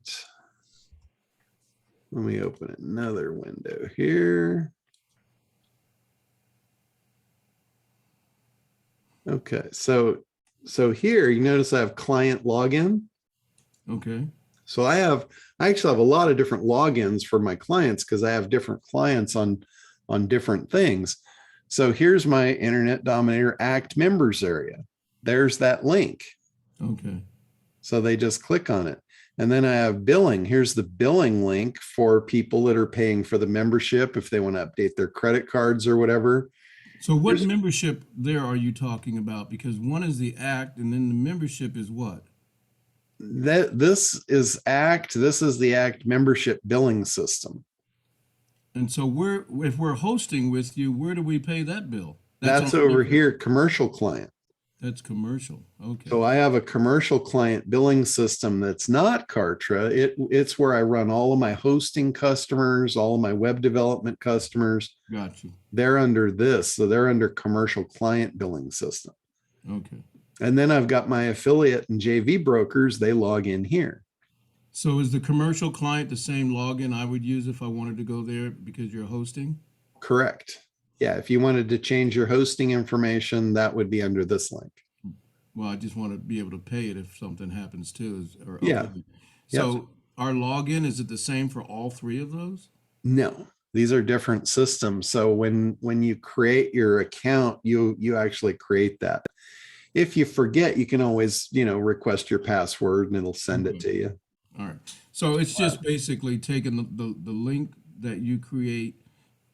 let me open another window here. Okay, so here you notice I have client login. Okay. So I actually have a lot of different logins for my clients because I have different clients on different things. So here's my Internet Dominator ACT members area. There's that link. Okay. So they just click on it. And then I have billing. Here's the billing link for people that are paying for the membership if they want to update their credit cards or whatever. So what membership there are you talking about? Because one is the ACT and then the membership is what? This is ACT. This is the ACT membership billing system. And so if we're hosting with you, where do we pay that bill? That's over here, commercial client. That's commercial. Okay. So I have a commercial client billing system that's not Kartra. It's where I run all of my hosting customers, all of my web development customers. Got you. They're under this. So they're under commercial client billing system. Okay. And then I've got my affiliate and JV brokers. They log in here. So is the commercial client the same login I would use if I wanted to go there because you're hosting? Correct. Yeah, if you wanted to change your hosting information, that would be under this link. Well, I just want to be able to pay it if something happens too. Yeah. So our login, is it the same for all three of those? No, these are different systems. So when you create your account, you actually create that. If you forget, you can always, request your password and it'll send it to you. All right. So it's just basically taking the link that you create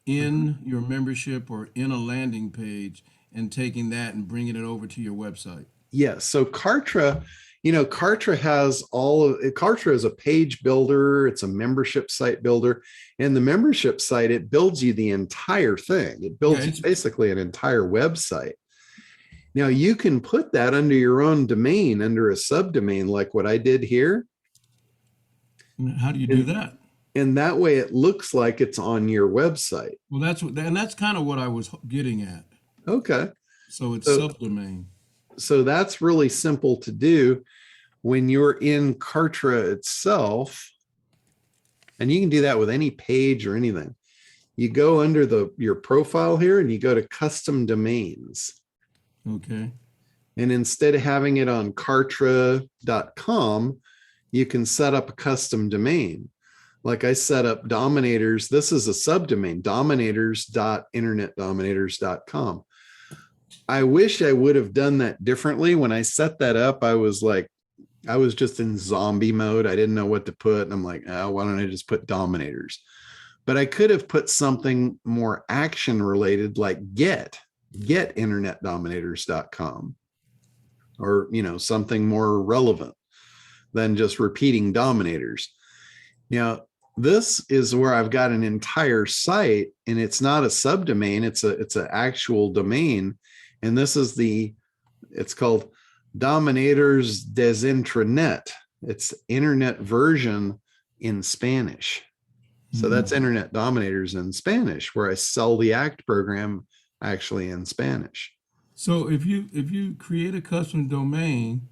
in your membership or in a landing page and taking that and bringing it over to your website. Yes. So Kartra, Kartra has Kartra is a page builder. It's a membership site builder, and the membership site, it builds you the entire thing. It builds basically an entire website. Now you can put that under your own domain, under a subdomain, like what I did here. How do you do that? And that way it looks like it's on your website. Well, that's kind of what I was getting at. Okay. So it's So- subdomain. So that's really simple to do when you're in Kartra itself. And you can do that with any page or anything. You go under your profile here and you go to custom domains. Okay. And instead of having it on kartra.com, you can set up a custom domain. Like I set up Dominators. This is a subdomain, dominators.internetdominators.com. I wish I would have done that differently. When I set that up, I was just in zombie mode. I didn't know what to put. And I'm like, oh, why don't I just put Dominators? But I could have put something more action related, like getinternetdominators.com, or, something more relevant than just repeating Dominators. Now, this is where I've got an entire site, and it's not a subdomain. It's an actual domain. And this is it's called Dominators des Intranet. It's internet version in Spanish. So that's Internet Dominators in Spanish, where I sell the ACT program actually in Spanish. So if you create a custom domain,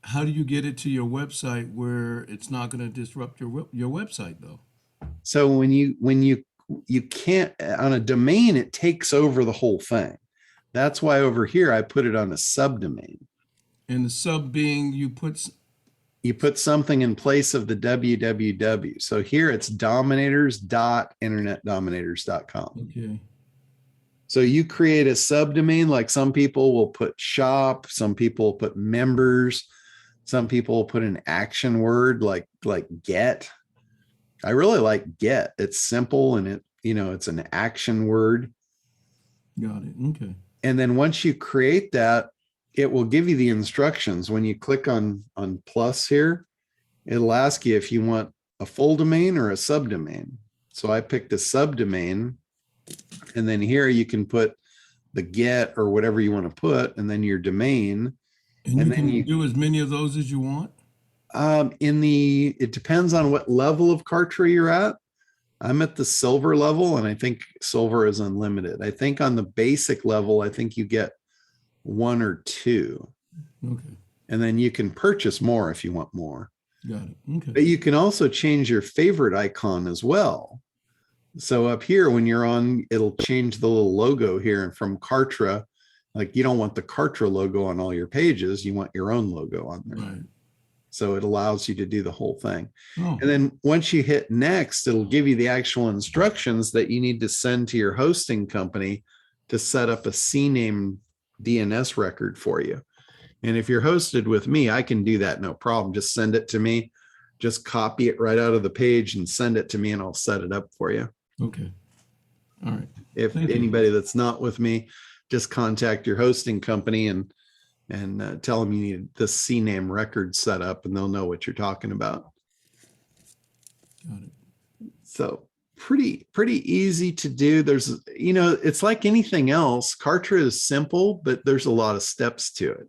how do you get it to your website where it's not going to disrupt your website though? So when you can't, on a domain, it takes over the whole thing. That's why over here I put it on a subdomain. And the sub being you put something in place of the www. So here it's dominators.internetdominators.com. Okay. So you create a subdomain, like some people will put shop, some people will put members, some people will put an action word like get. I really like get. It's simple and it's an action word. Got it. Okay. And then once you create that, it will give you the instructions. When you click on plus here, it'll ask you if you want a full domain or a subdomain. So I picked a subdomain, and then here you can put the get or whatever you want to put, and then your domain. And you can do as many of those as you want? It depends on what level of Kartra you're at. I'm at the silver level, and I think silver is unlimited. I think on the basic level, I think you get 1 or 2. Okay. And then you can purchase more if you want more. Got it. Okay. But you can also change your favorite icon as well. So up here, when you're on, it'll change the little logo here. And from Kartra, like you don't want the Kartra logo on all your pages. You want your own logo on there. Right. So it allows you to do the whole thing. Oh. And then once you hit next, it'll give you the actual instructions that you need to send to your hosting company to set up a CNAME DNS record for you. And if you're hosted with me, I can do that. No problem. Just send it to me. Just copy it right out of the page and send it to me, and I'll set it up for you. Okay. All right. If Thank you. anybody that's not with me, just contact your hosting company and tell them you need the CNAME record set up, and they'll know what you're talking about. Got it. So pretty easy to do. There's, it's like anything else. Kartra is simple, but there's a lot of steps to it.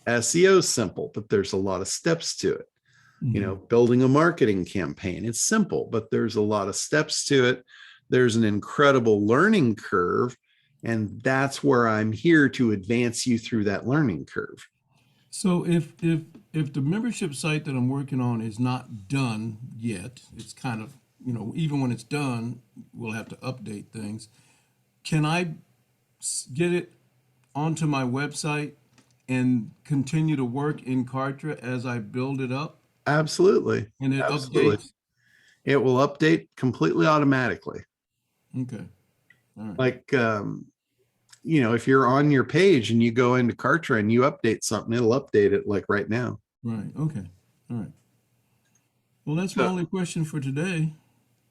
SEO is simple, but there's a lot of steps to it. Building a marketing campaign, it's simple, but there's a lot of steps to it. There's an incredible learning curve, and that's where I'm here to advance you through that learning curve. So if the membership site that I'm working on is not done yet, it's kind of, even when it's done, we'll have to update things. Can I get it onto my website and continue to work in Kartra as I build it up? Absolutely. And it Absolutely. updates? It will update completely automatically. Okay. All right. Like, if you're on your page and you go into Kartra and you update something, it'll update it like right now. Right. Okay. All right. Well, that's my only question for today.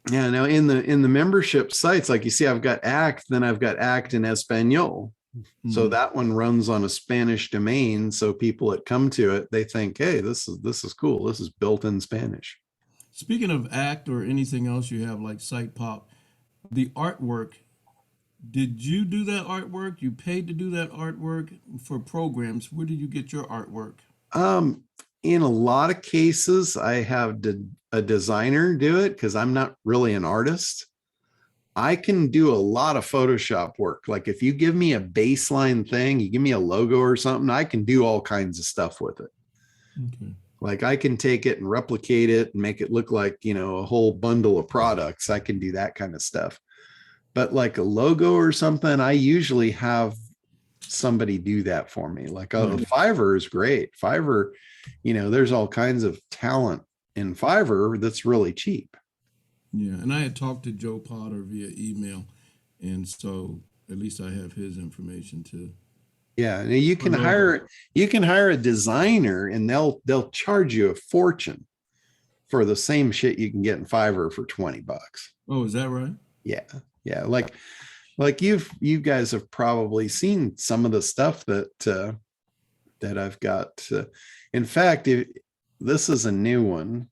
Yeah. Now in the membership sites, like you see, I've got ACT, then I've got ACT in Espanol. So that one runs on a Spanish domain. So people that come to it, they think, hey, this is cool. This is built in Spanish. Speaking of ACT or anything else you have like SitePop, the artwork Did you do that artwork? You paid to do that artwork for programs. Where did you get your artwork? In a lot of cases, I have a designer do it because I'm not really an artist. I can do a lot of Photoshop work. Like if you give me a baseline thing, you give me a logo or something, I can do all kinds of stuff with it. Okay. Like I can take it and replicate it and make it look like, a whole bundle of products. I can do that kind of stuff. But like a logo or something, I usually have somebody do that for me. Like Fiverr is great. Fiverr, there's all kinds of talent in Fiverr that's really cheap. Yeah, and I had talked to Joe Potter via email, and so at least I have his information too. Yeah, you can hire a designer, and they'll charge you a fortune for the same shit you can get in Fiverr for $20. Oh, is that right? Yeah, yeah. Like you guys have probably seen some of the stuff that I've got. In fact, this is a new one.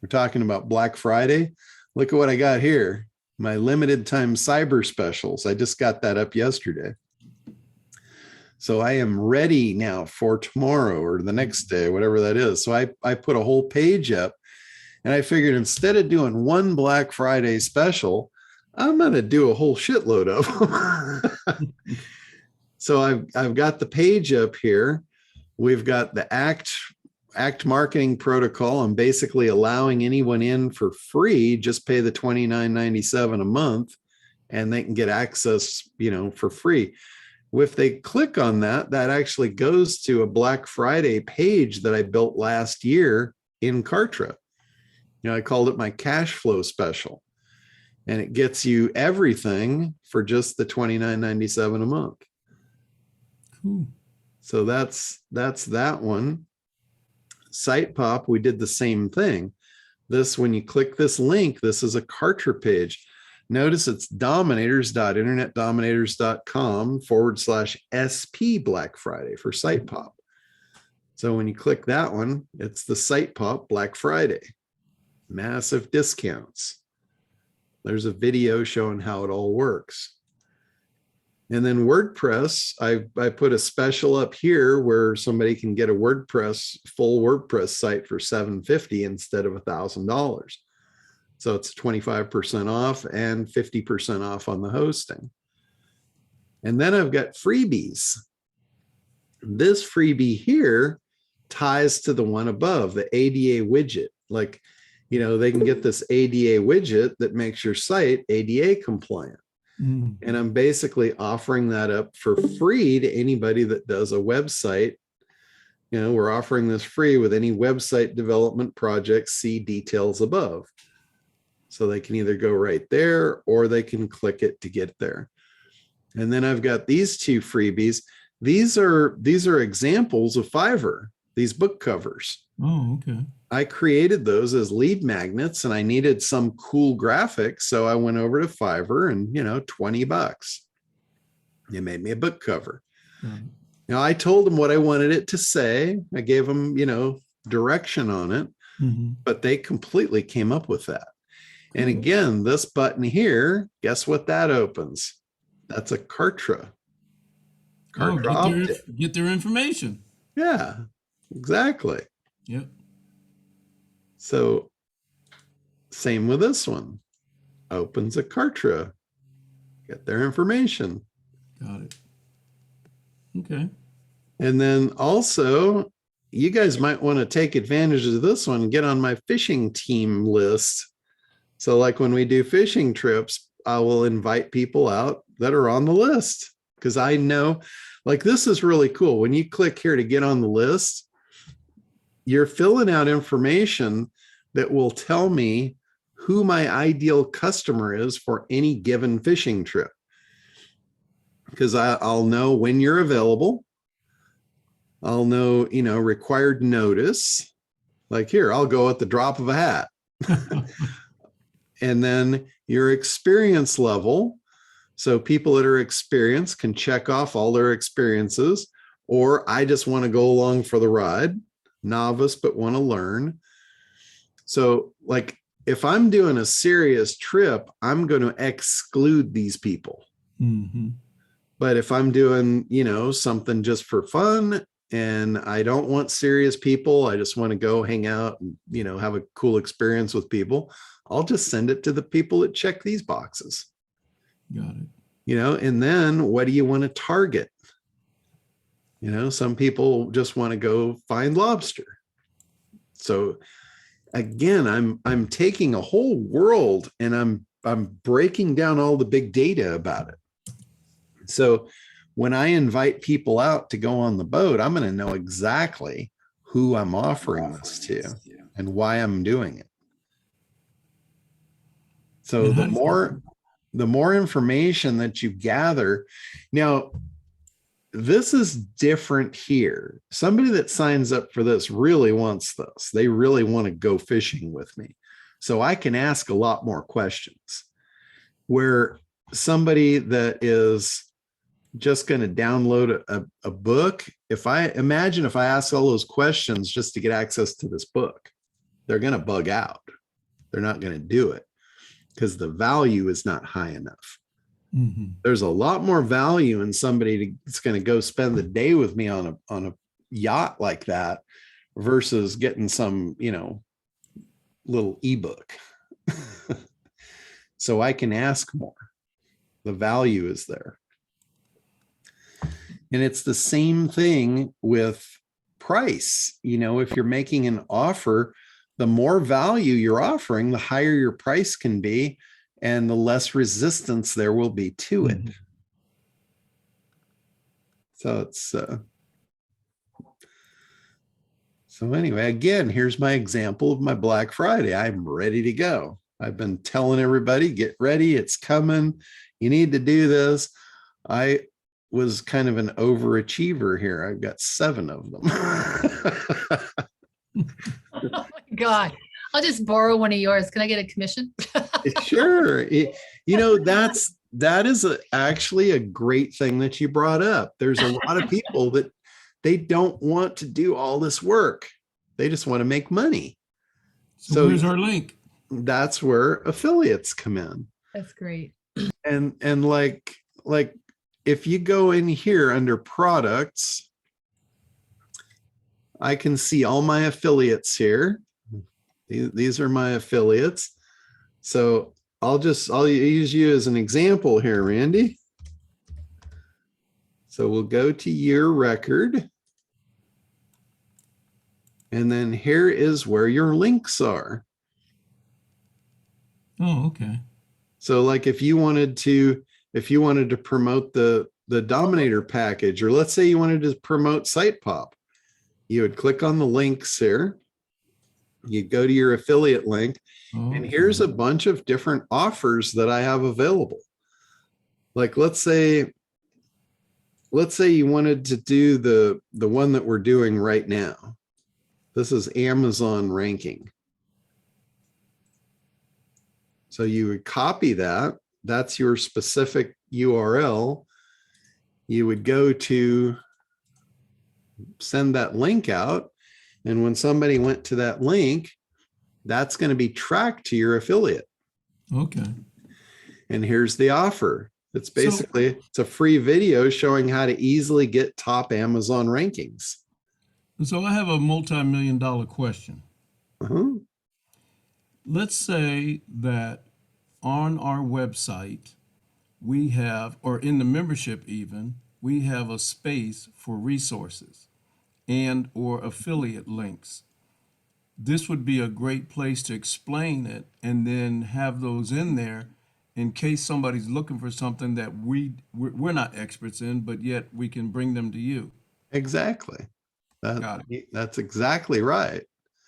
We're talking about Black Friday. Look at what I got here. My limited time cyber specials. I just got that up yesterday. So I am ready now for tomorrow or the next day, whatever that is. So I put a whole page up, and I figured instead of doing one Black Friday special, I'm going to do a whole shitload of them. So I've got the page up here. We've got the ACT marketing protocol. I'm basically allowing anyone in for free, just pay the $29.97 a month, and they can get access, for free. If they click on that, that actually goes to a Black Friday page that I built last year in Kartra. I called it my cash flow special, and it gets you everything for just the $29.97 a month. Cool. So that's that one. Site Pop, we did the same thing. When you click this link, this is a Kartra page. Notice it's dominators.internetdominators.com/SP Black Friday for Site Pop. So when you click that one, it's the Site Pop Black Friday. Massive discounts. There's a video showing how it all works. And then WordPress, I put a special up here where somebody can get a full WordPress site for $750 instead of $1,000. So it's 25% off and 50% off on the hosting. And then I've got freebies. This freebie here ties to the one above, the ADA widget. Like, they can get this ADA widget that makes your site ADA compliant. Mm. And I'm basically offering that up for free to anybody that does a website. We're offering this free with any website development project. See details above. So they can either go right there or they can click it to get there. And then I've got these two freebies. These are examples of Fiverr, these book covers. Oh, okay. I created those as lead magnets, and I needed some cool graphics. So I went over to Fiverr and, $20. They made me a book cover. Mm. Now I told them what I wanted it to say. I gave them, direction on it, but they completely came up with that. And again, this button here, guess what that opens? That's a Kartra. Get their information. Yeah, exactly. Yep. So same with this one. Opens a Kartra. Get their information. Got it. Okay. And then also, you guys might want to take advantage of this one and get on my fishing team list. So like when we do fishing trips, I will invite people out that are on the list, because I know, like, this is really cool. When you click here to get on the list, you're filling out information that will tell me who my ideal customer is for any given fishing trip. Because I'll know when you're available. I'll know, required notice. Like here, I'll go at the drop of a hat. And then your experience level. So people that are experienced can check off all their experiences, or I just want to go along for the ride. Novice, but want to learn. So like if I'm doing a serious trip, I'm going to exclude these people. But if I'm doing, something just for fun and I don't want serious people, I just want to go hang out and, have a cool experience with people, I'll just send it to the people that check these boxes. Got it. And then what do you want to target? Some people just want to go find lobster. So again, I'm taking a whole world and I'm breaking down all the big data about it. So when I invite people out to go on the boat, I'm going to know exactly who I'm offering this to and why I'm doing it. So the more information that you gather, now this is different here. Somebody that signs up for this really wants this. They really want to go fishing with me. So I can ask a lot more questions. Where somebody that is just going to download a book, if I ask all those questions just to get access to this book, they're going to bug out. They're not going to do it because the value is not high enough. There's a lot more value in somebody that's going to go spend the day with me on a yacht like that versus getting some, little ebook. So I can ask more. The value is there. And it's the same thing with price. If you're making an offer, the more value you're offering, the higher your price can be, and the less resistance there will be to it. So it's so anyway, again, here's my example of my Black Friday. I'm ready to go. I've been telling everybody, get ready, it's coming. You need to do this. I was kind of an overachiever here. I've got 7 of them. Oh my God. I'll just borrow one of yours. Can I get a commission? Sure. That is actually a great thing that you brought up. There's a lot of people that they don't want to do all this work. They just want to make money. So here's our link. That's where affiliates come in. That's great. And like if you go in here under products, I can see all my affiliates here. These are my affiliates. So I'll use you as an example here, Randy. So we'll go to year record. And then here is where your links are. Oh, okay. So like if you wanted to promote the Dominator package, or let's say you wanted to promote SitePop, you would click on the links here. You go to your affiliate link, and here's a bunch of different offers that I have available. Like let's say you wanted to do the one that we're doing right now. This is Amazon ranking. So you would copy that. That's your specific URL. You would go to send that link out. And when somebody went to that link, that's going to be tracked to your affiliate. Okay. And here's the offer. It's basically, it's a free video showing how to easily get top Amazon rankings. So I have a multi-million-dollar question. Let's say that on our website, we have, or in the membership even, we have a space for resources and or affiliate links. This would be a great place to explain it and then have those in there in case somebody's looking for something that we're not experts in, but yet we can bring them to you. Exactly. That's exactly right.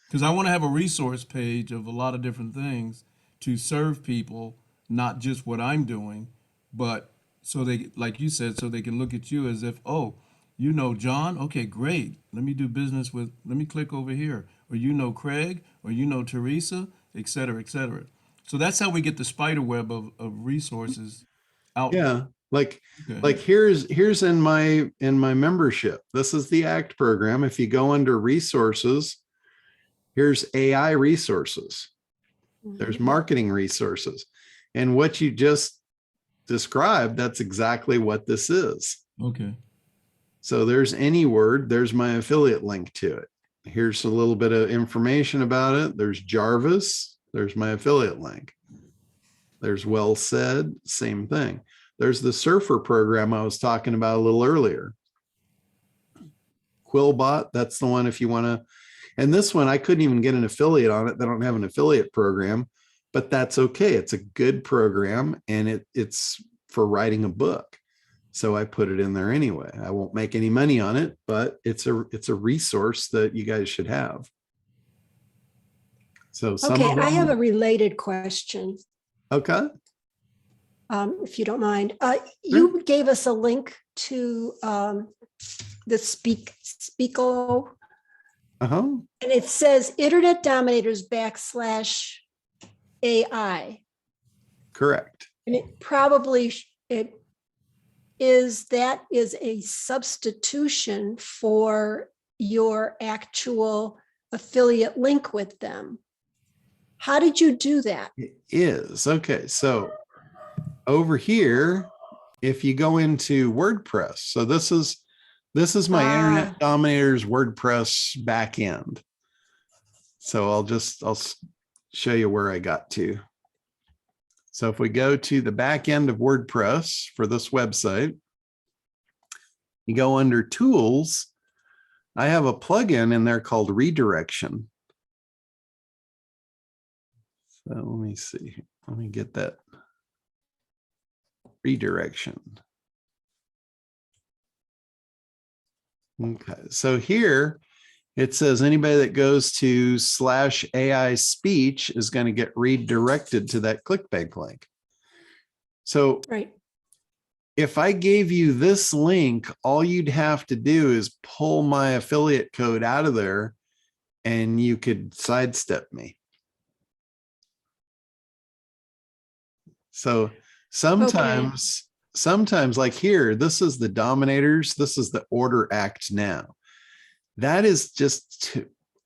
Because I want to have a resource page of a lot of different things to serve people, not just what I'm doing, but so they, like you said, so they can look at you as if, oh, you know John? Okay, great. Let me do business with, let me click over here. Or you know Craig, or you know Teresa, et cetera, et cetera. So that's how we get the spider web of resources out. Yeah. Like here's in my membership. This is the ACT program. If you go under resources, here's AI resources. There's marketing resources. And what you just described, that's exactly what this is. Okay. So there's any word, there's my affiliate link to it. Here's a little bit of information about it. There's Jarvis, there's my affiliate link. There's Well Said, same thing. There's the Surfer program I was talking about a little earlier. Quillbot, that's the one if you want to. And this one, I couldn't even get an affiliate on it. They don't have an affiliate program, but that's okay. It's a good program, and it's for writing a book. So I put it in there anyway. I won't make any money on it, but it's a resource that you guys should have. So some Okay, of I have a them, related question, okay. if you don't mind. You gave us a link to the Speako, Uh-huh. and it says Internet Dominators /AI. Correct. And it probably, that is a substitution for your actual affiliate link with them. How did you do that? It is. Okay. So over here, if you go into WordPress, so this is my Internet Dominators WordPress backend. So I'll show you where I got to. So if we go to the back end of WordPress for this website, you go under Tools. I have a plugin in there called Redirection. So let me see. Let me get that redirection. Okay, so here it says anybody that goes to /AI speech is going to get redirected to that ClickBank link. So Right. if I gave you this link, all you'd have to do is pull my affiliate code out of there and you could sidestep me. So sometimes like here, this is the Dominators. This is the Order Act Now. That is just,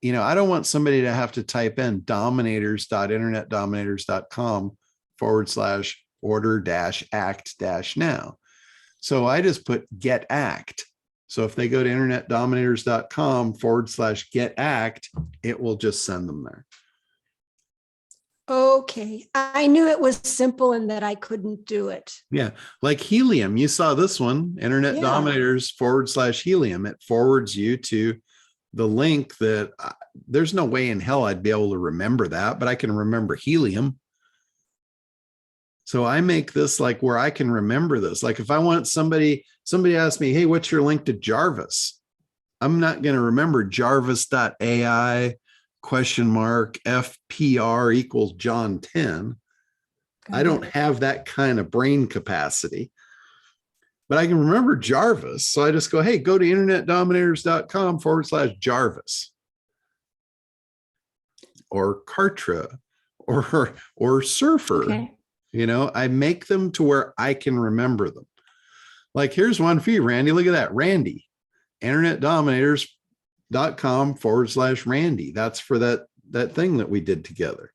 I don't want somebody to have to type in dominators.internetdominators.com/order-act-now. So I just put get act. So if they go to internetdominators.com/get act, it will just send them there. Okay, I knew it was simple and that I couldn't do it. Yeah, like Helium, you saw this one, Internet Yeah. Dominators /Helium. It forwards you to the link that there's no way in hell I'd be able to remember that, but I can remember Helium. So I make this like where I can remember this. Like if I want somebody asks me, hey, what's your link to Jarvis? I'm not going to remember Jarvis.ai $FPR equals John 10. I don't have that kind of brain capacity, but I can remember Jarvis. So I just go, hey, go to internetdominators.com/Jarvis or Kartra or Surfer. Okay. I make them to where I can remember them. Like here's one for you, Randy. Look at that. Randy, internetdominators.com/Randy. That's for that thing that we did together.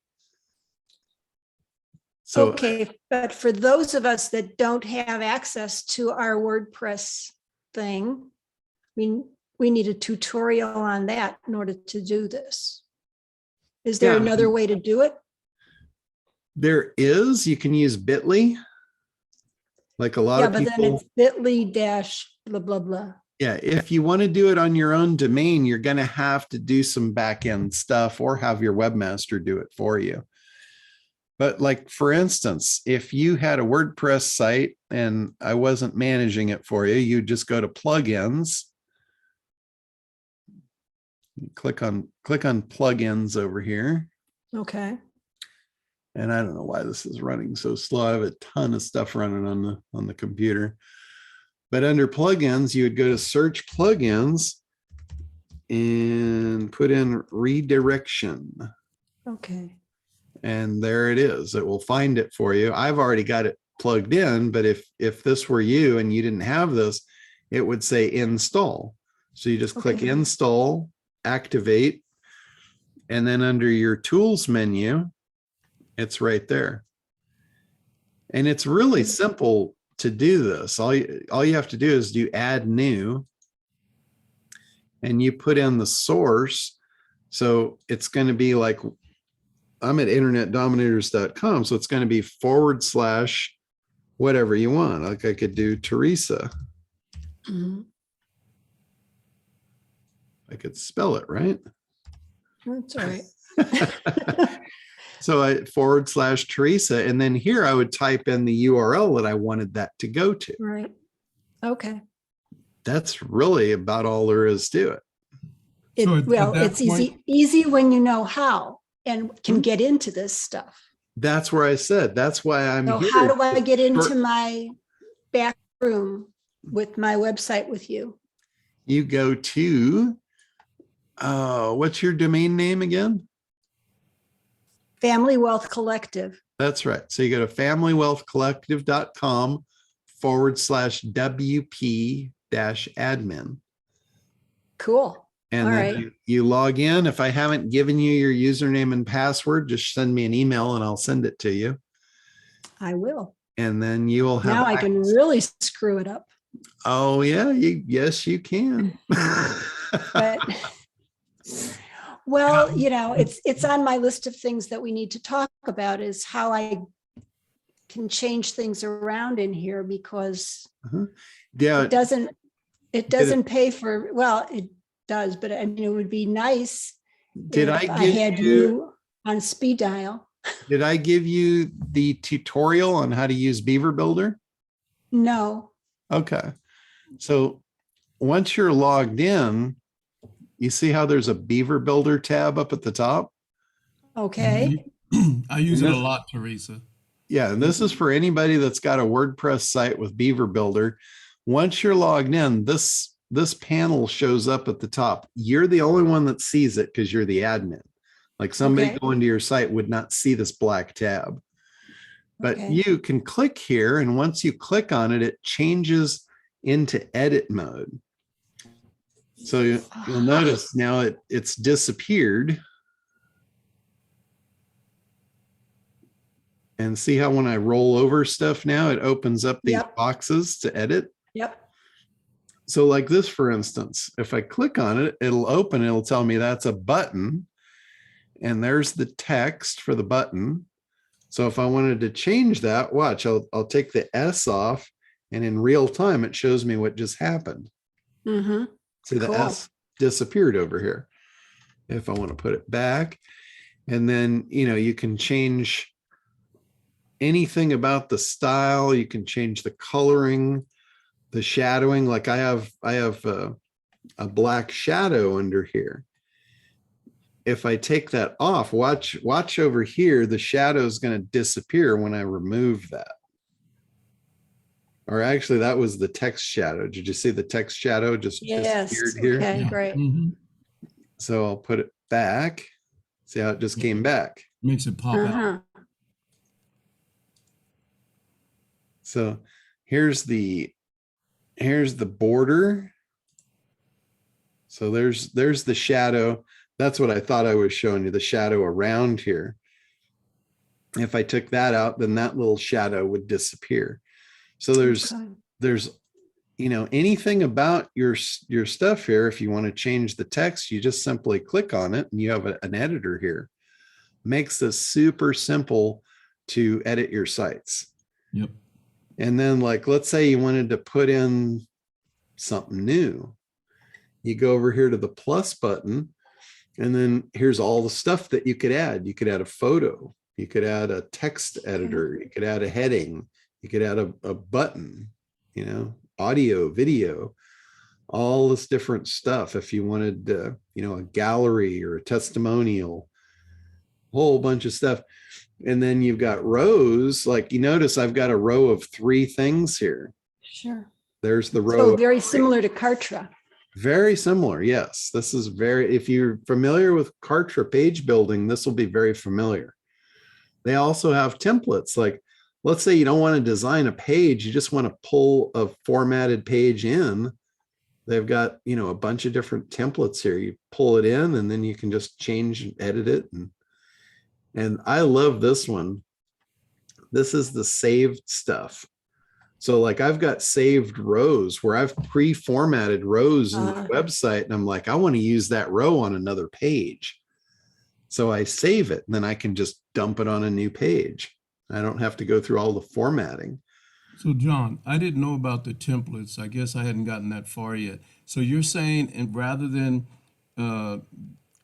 So Okay, but for those of us that don't have access to our WordPress thing, we need a tutorial on that in order to do this. Is there Yeah. another way to do it? there is, you can use Bitly. Like a lot Yeah, of but people. then it's bit.ly / blah, blah. Yeah, if you want to do it on your own domain, you're going to have to do some back-end stuff or have your webmaster do it for you. But like, for instance, if you had a WordPress site and I wasn't managing it for you, you just go to plugins, click on plugins over here. Okay. And I don't know why this is running so slow. I have a ton of stuff running on the computer. But under plugins, you would go to search plugins and put in redirection. Okay. And there it is. It will find it for you. I've already got it plugged in, but if this were you and you didn't have this, it would say install. So you just click Okay. install, activate, and then under your tools menu, it's right there. And it's really simple to do this. All you have to do is do add new, and you put in the source. So it's going to be like, I'm at internetdominators.com. So it's going to be / whatever you want. Like I could do Teresa. Mhm. I could spell it right. That's all right. So I / Teresa. And then here I would type in the URL that I wanted that to go to. Right. Okay. That's really about all there is to it. So at Well, that it's easy when you know how and can get into this stuff. That's where I said, that's why I'm So here. how do I get into my back room with my website with you? You go to, what's your domain name again? Family Wealth Collective. That's right. So you go to familywealthcollective.com /WP-admin. Cool. And All then right. you log in. If I haven't given you your username and password, just send me an email and I'll send it to you. I will. And then you will have. Now I can really screw it up. Oh yeah, yes, you can. But well, you know, it's on my list of things that we need to talk about is how I can change things around in here because Yeah. it doesn't pay for, well, it does, but I mean, it would be nice Did if I give had you, you on speed dial. did I give you the tutorial on how to use Beaver Builder? No. Okay. So once you're logged in, you see how there's a Beaver Builder tab up at the top? Okay. I use it And a this- lot, Teresa. Yeah, and this is for anybody that's got a WordPress site with Beaver Builder. Once you're logged in, this panel shows up at the top. You're the only one that sees it because you're the admin. Like somebody Okay. going to your site would not see this black tab. But Okay. you can click here, and once you click on it, it changes into edit mode. So you'll notice now it's disappeared. And see how when I roll over stuff now, it opens up these Yep. boxes to edit. Yep. So like this, for instance, if I click on it, it'll open, it'll tell me that's a button. And there's the text for the button. So if I wanted to change that, watch, I'll take the S off, and in real time, it shows me what just happened. Mm-hmm. See, the Cool. S disappeared over here. If I want to put it back, and then, you can change anything about the style. You can change the coloring, the shadowing. Like I have a black shadow under here. If I take that off, watch over here, the shadow is going to disappear when I remove that. Or actually, that was the text shadow. Did you see the text shadow just Yes. disappeared here? Okay, Yeah. great. Mhm. So I'll put it back. See how it just came back. Makes it pop out. Uh-huh. So here's the border. So there's the shadow. That's what I thought I was showing you, the shadow around here. If I took that out, then that little shadow would disappear. So there's Okay. anything about your stuff here. If you want to change the text, you just simply click on it and you have an editor here. Makes this super simple to edit your sites. Yep. And then like, let's say you wanted to put in something new. You go over here to the plus button, and then here's all the stuff that you could add. You could add a photo. You could add a text editor. You could add a heading. You could add a button, audio, video, all this different stuff. If you wanted, a gallery or a testimonial, whole bunch of stuff. And then you've got rows, like you notice I've got a row of 3 things here. Sure. There's the row. So very similar to Kartra. Very similar. Yes. This is if you're familiar with Kartra page building, this will be very familiar. They also have templates. Like, let's say you don't want to design a page. You just want to pull a formatted page in. They've got, a bunch of different templates here. You pull it in and then you can just change and edit it. And I love this one. This is the saved stuff. So like I've got saved rows where I've pre-formatted rows in the website, and I'm like, I want to use that row on another page. So I save it, and then I can just dump it on a new page. I don't have to go through all the formatting. So John, I didn't know about the templates. I guess I hadn't gotten that far yet. So you're saying, and rather than,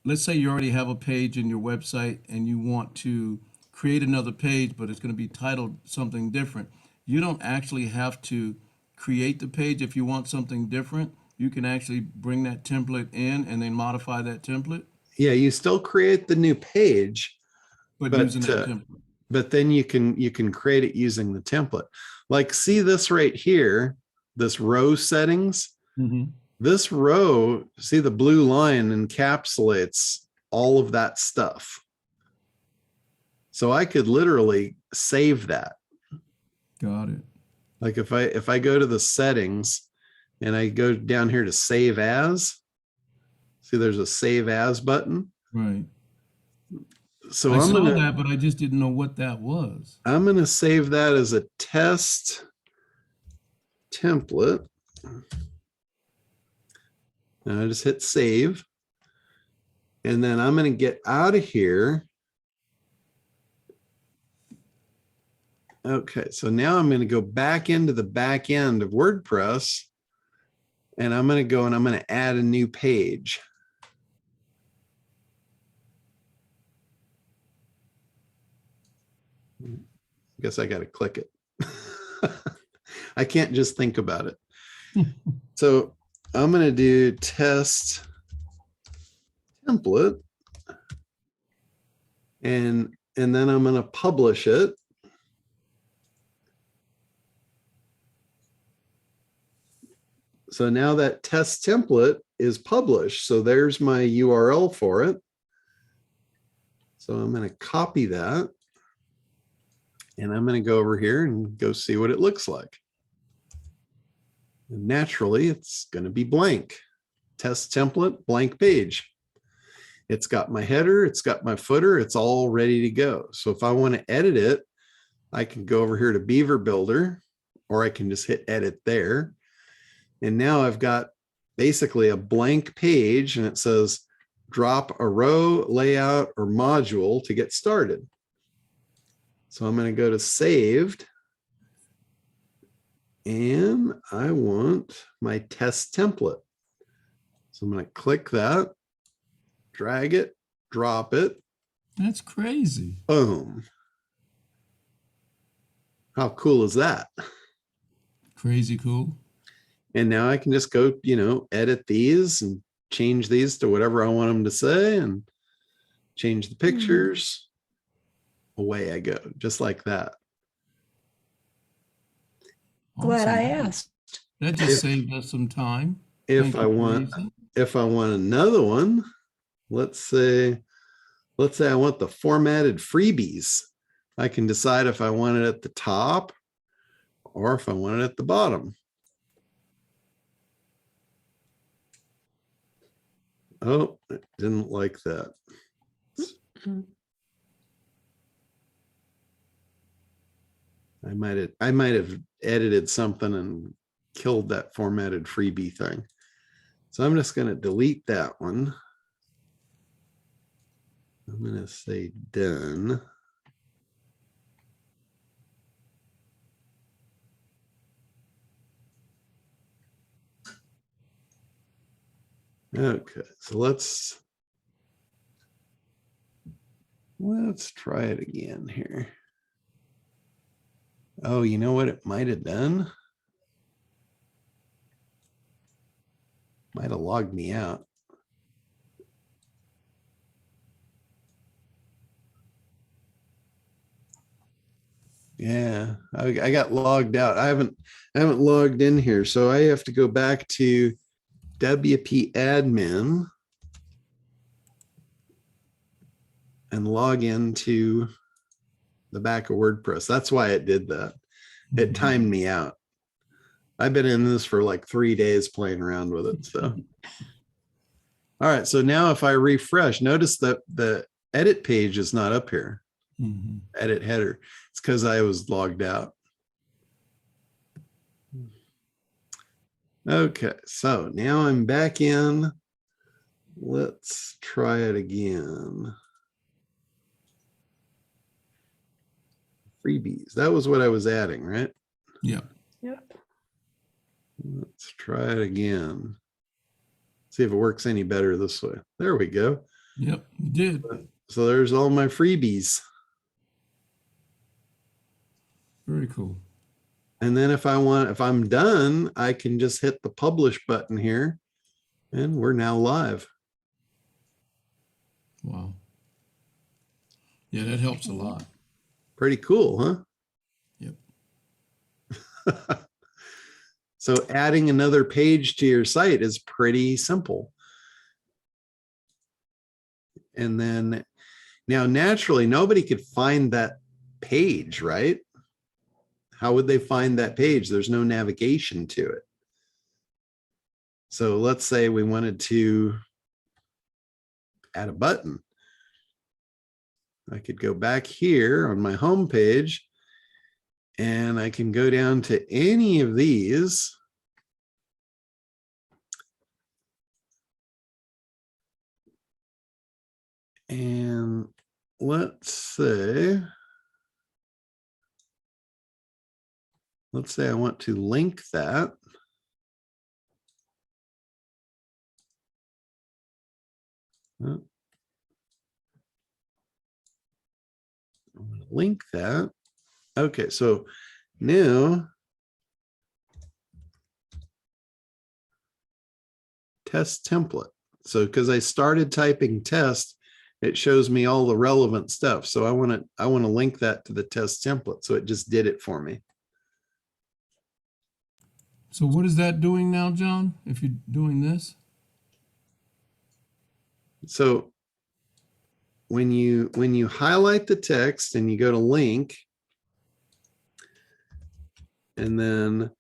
let's say you already have a page in your website and you want to create another page, but it's going to be titled something different. You don't actually have to create the page if you want something different. You can actually bring that template in and then modify that template. Yeah, you still create the new page, but using that template. But then you can create it using the template. Like, see this right here, this row settings. Mm-hmm. This row, see the blue line encapsulates all of that stuff. So I could literally save that. Got it. Like if I go to the settings and I go down here to save as, see there's a save as button. Right. So I saw that, but I just didn't know what that was. I'm going to save that as a test template. And I just hit save. And then I'm going to get out of here. Okay, so now I'm going to go back into the back end of WordPress. And I'm going to go and I'm going to add a new page. I guess I got to click it. I can't just think about it. So I'm going to do test template. And then I'm going to publish it. So now that test template is published. So there's my URL for it. So I'm going to copy that. And I'm going to go over here and go see what it looks like. And naturally, it's going to be blank. Test template, blank page. It's got my header, it's got my footer, it's all ready to go. So if I want to edit it, I can go over here to Beaver Builder, or I can just hit edit there. And now I've got basically a blank page, and it says drop a row, layout, or module to get started. So I'm going to go to saved, and I want my test template. So I'm going to click that, drag it, drop it. That's crazy. Boom. How cool is that? Crazy cool. And now I can just go, edit these and change these to whatever I want them to say and change the pictures. Away I go, just like that. Glad I asked. That just saved us some time. If I want another one, let's say I want the formatted freebies. I can decide if I want it at the top or if I want it at the bottom. Oh, I didn't like that. I might have edited something and killed that formatted freebie thing. So I'm just going to delete that one. I'm going to say done. Okay, so let's try it again here. Oh, you know what it might have done? Might have logged me out. Yeah, I got logged out. I haven't logged in here, so I have to go back to WP admin and log into the back of WordPress. That's why it did that. It timed me out. I've been in this for like 3 days playing around with it. So, all right. So now if I refresh, notice that the edit page is not up here. edit header. It's because I was logged out. Okay, so now I'm back in. Let's try it again. Freebies. That was what I was adding, right? Yeah. Yep. Let's try it again. See if it works any better this way. There we go. Yep, you did. So there's all my freebies. Very cool. And then if I'm done, I can just hit the publish button here and we're now live. Wow. Yeah, that helps a lot. Pretty cool, huh? Yep. So adding another page to your site is pretty simple. And then now naturally, nobody could find that page, right? How would they find that page? There's no navigation to it. So let's say we wanted to add a button. I could go back here on my home page and I can go down to any of these. And let's say I want to link that. I'm going to link that. Okay, so now test template. So because I started typing test, it shows me all the relevant stuff. So I want to link that to the test template. So it just did it for me. So what is that doing now, John, if you're doing this? So when you highlight the text and you go to link, and then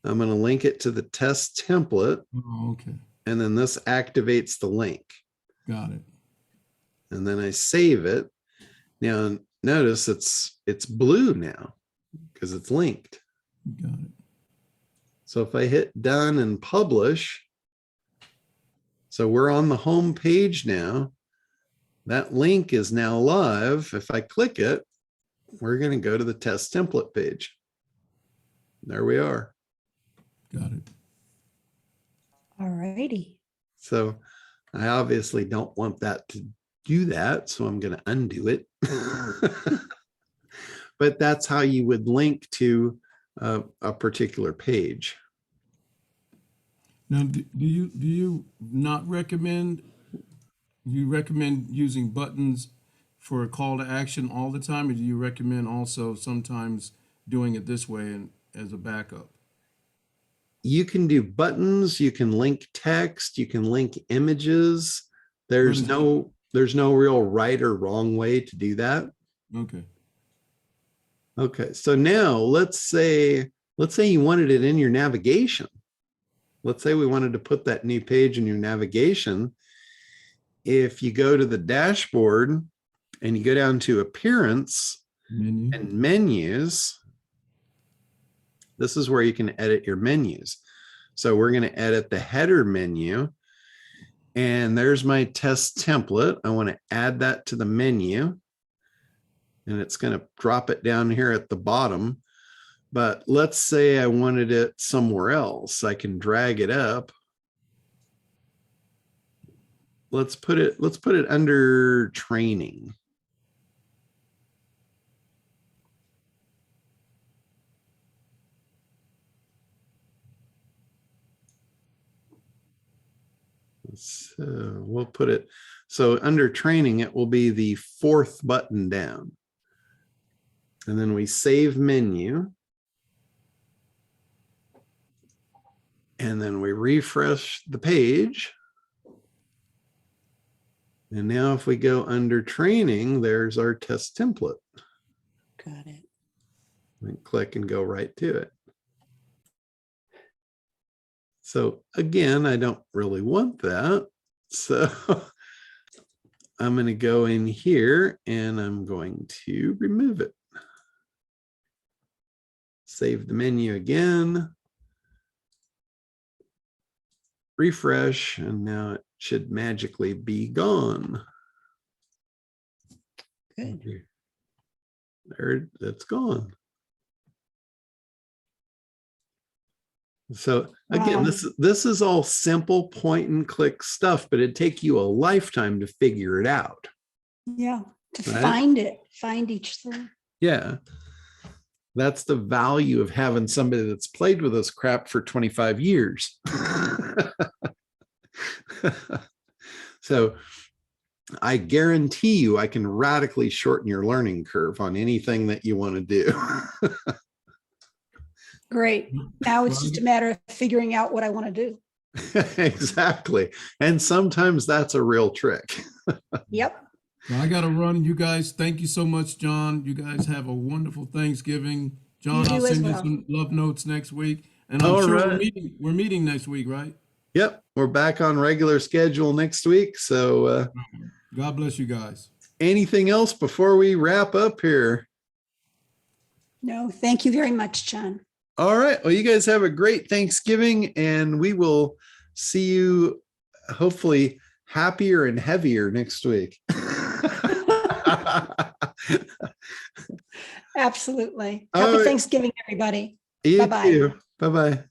I'm going to link it to the test template. Oh, okay. And then this activates the link. Got it. And then I save it. Now notice it's blue now because it's linked. Got it. So if I hit done and publish, so we're on the home page now. That link is now live. If I click it, we're going to go to the test template page. There we are. Got it. All righty. So I obviously don't want that to do that, so I'm going to undo it. But that's how you would link to a particular page. Now, do you not recommend? You recommend using buttons for a call to action all the time, or do you recommend also sometimes doing it this way and as a backup? You can do buttons, you can link text, you can link images. There's no real right or wrong way to do that. Okay. Okay, so now let's say you wanted it in your navigation. Let's say we wanted to put that new page in your navigation. If you go to the dashboard and you go down to appearance and menus, this is where you can edit your menus. So we're going to edit the header menu. And there's my test template. I want to add that to the menu. And it's going to drop it down here at the bottom. But let's say I wanted it somewhere else. I can drag it up. Let's put it under training. So we'll put it, so under training, it will be the 4th button down. And then we save menu. And then we refresh the page. And now if we go under training, there's our test template. Got it. And click and go right to it. So again, I don't really want that. So I'm going to go in here and I'm going to remove it. Save the menu again. Refresh, and now it should magically be gone. Good. There, that's gone. So again, Wow. this is all simple point and click stuff, but it'd take you a lifetime to figure it out. Yeah, to Right? find each thing. Yeah. That's the value of having somebody that's played with this crap for 25 years. So I guarantee you I can radically shorten your learning curve on anything that you want to do. Great. Now it's just a matter of figuring out what I want to do. Exactly. And sometimes that's a real trick. Yep. Well, I got to run. You guys, thank you so much, John. You guys have a wonderful Thanksgiving. John, You I'll do as send you well. some love notes next week. And I'm All sure right. we're meeting next week, right? Yep. We're back on regular schedule next week. So God bless you guys. anything else before we wrap up here? No, thank you very much, John. All right. Well, you guys have a great Thanksgiving, and we will see you hopefully happier and heavier next week. Absolutely. All Happy right. Thanksgiving, everybody. You Bye-bye. too. Bye-bye.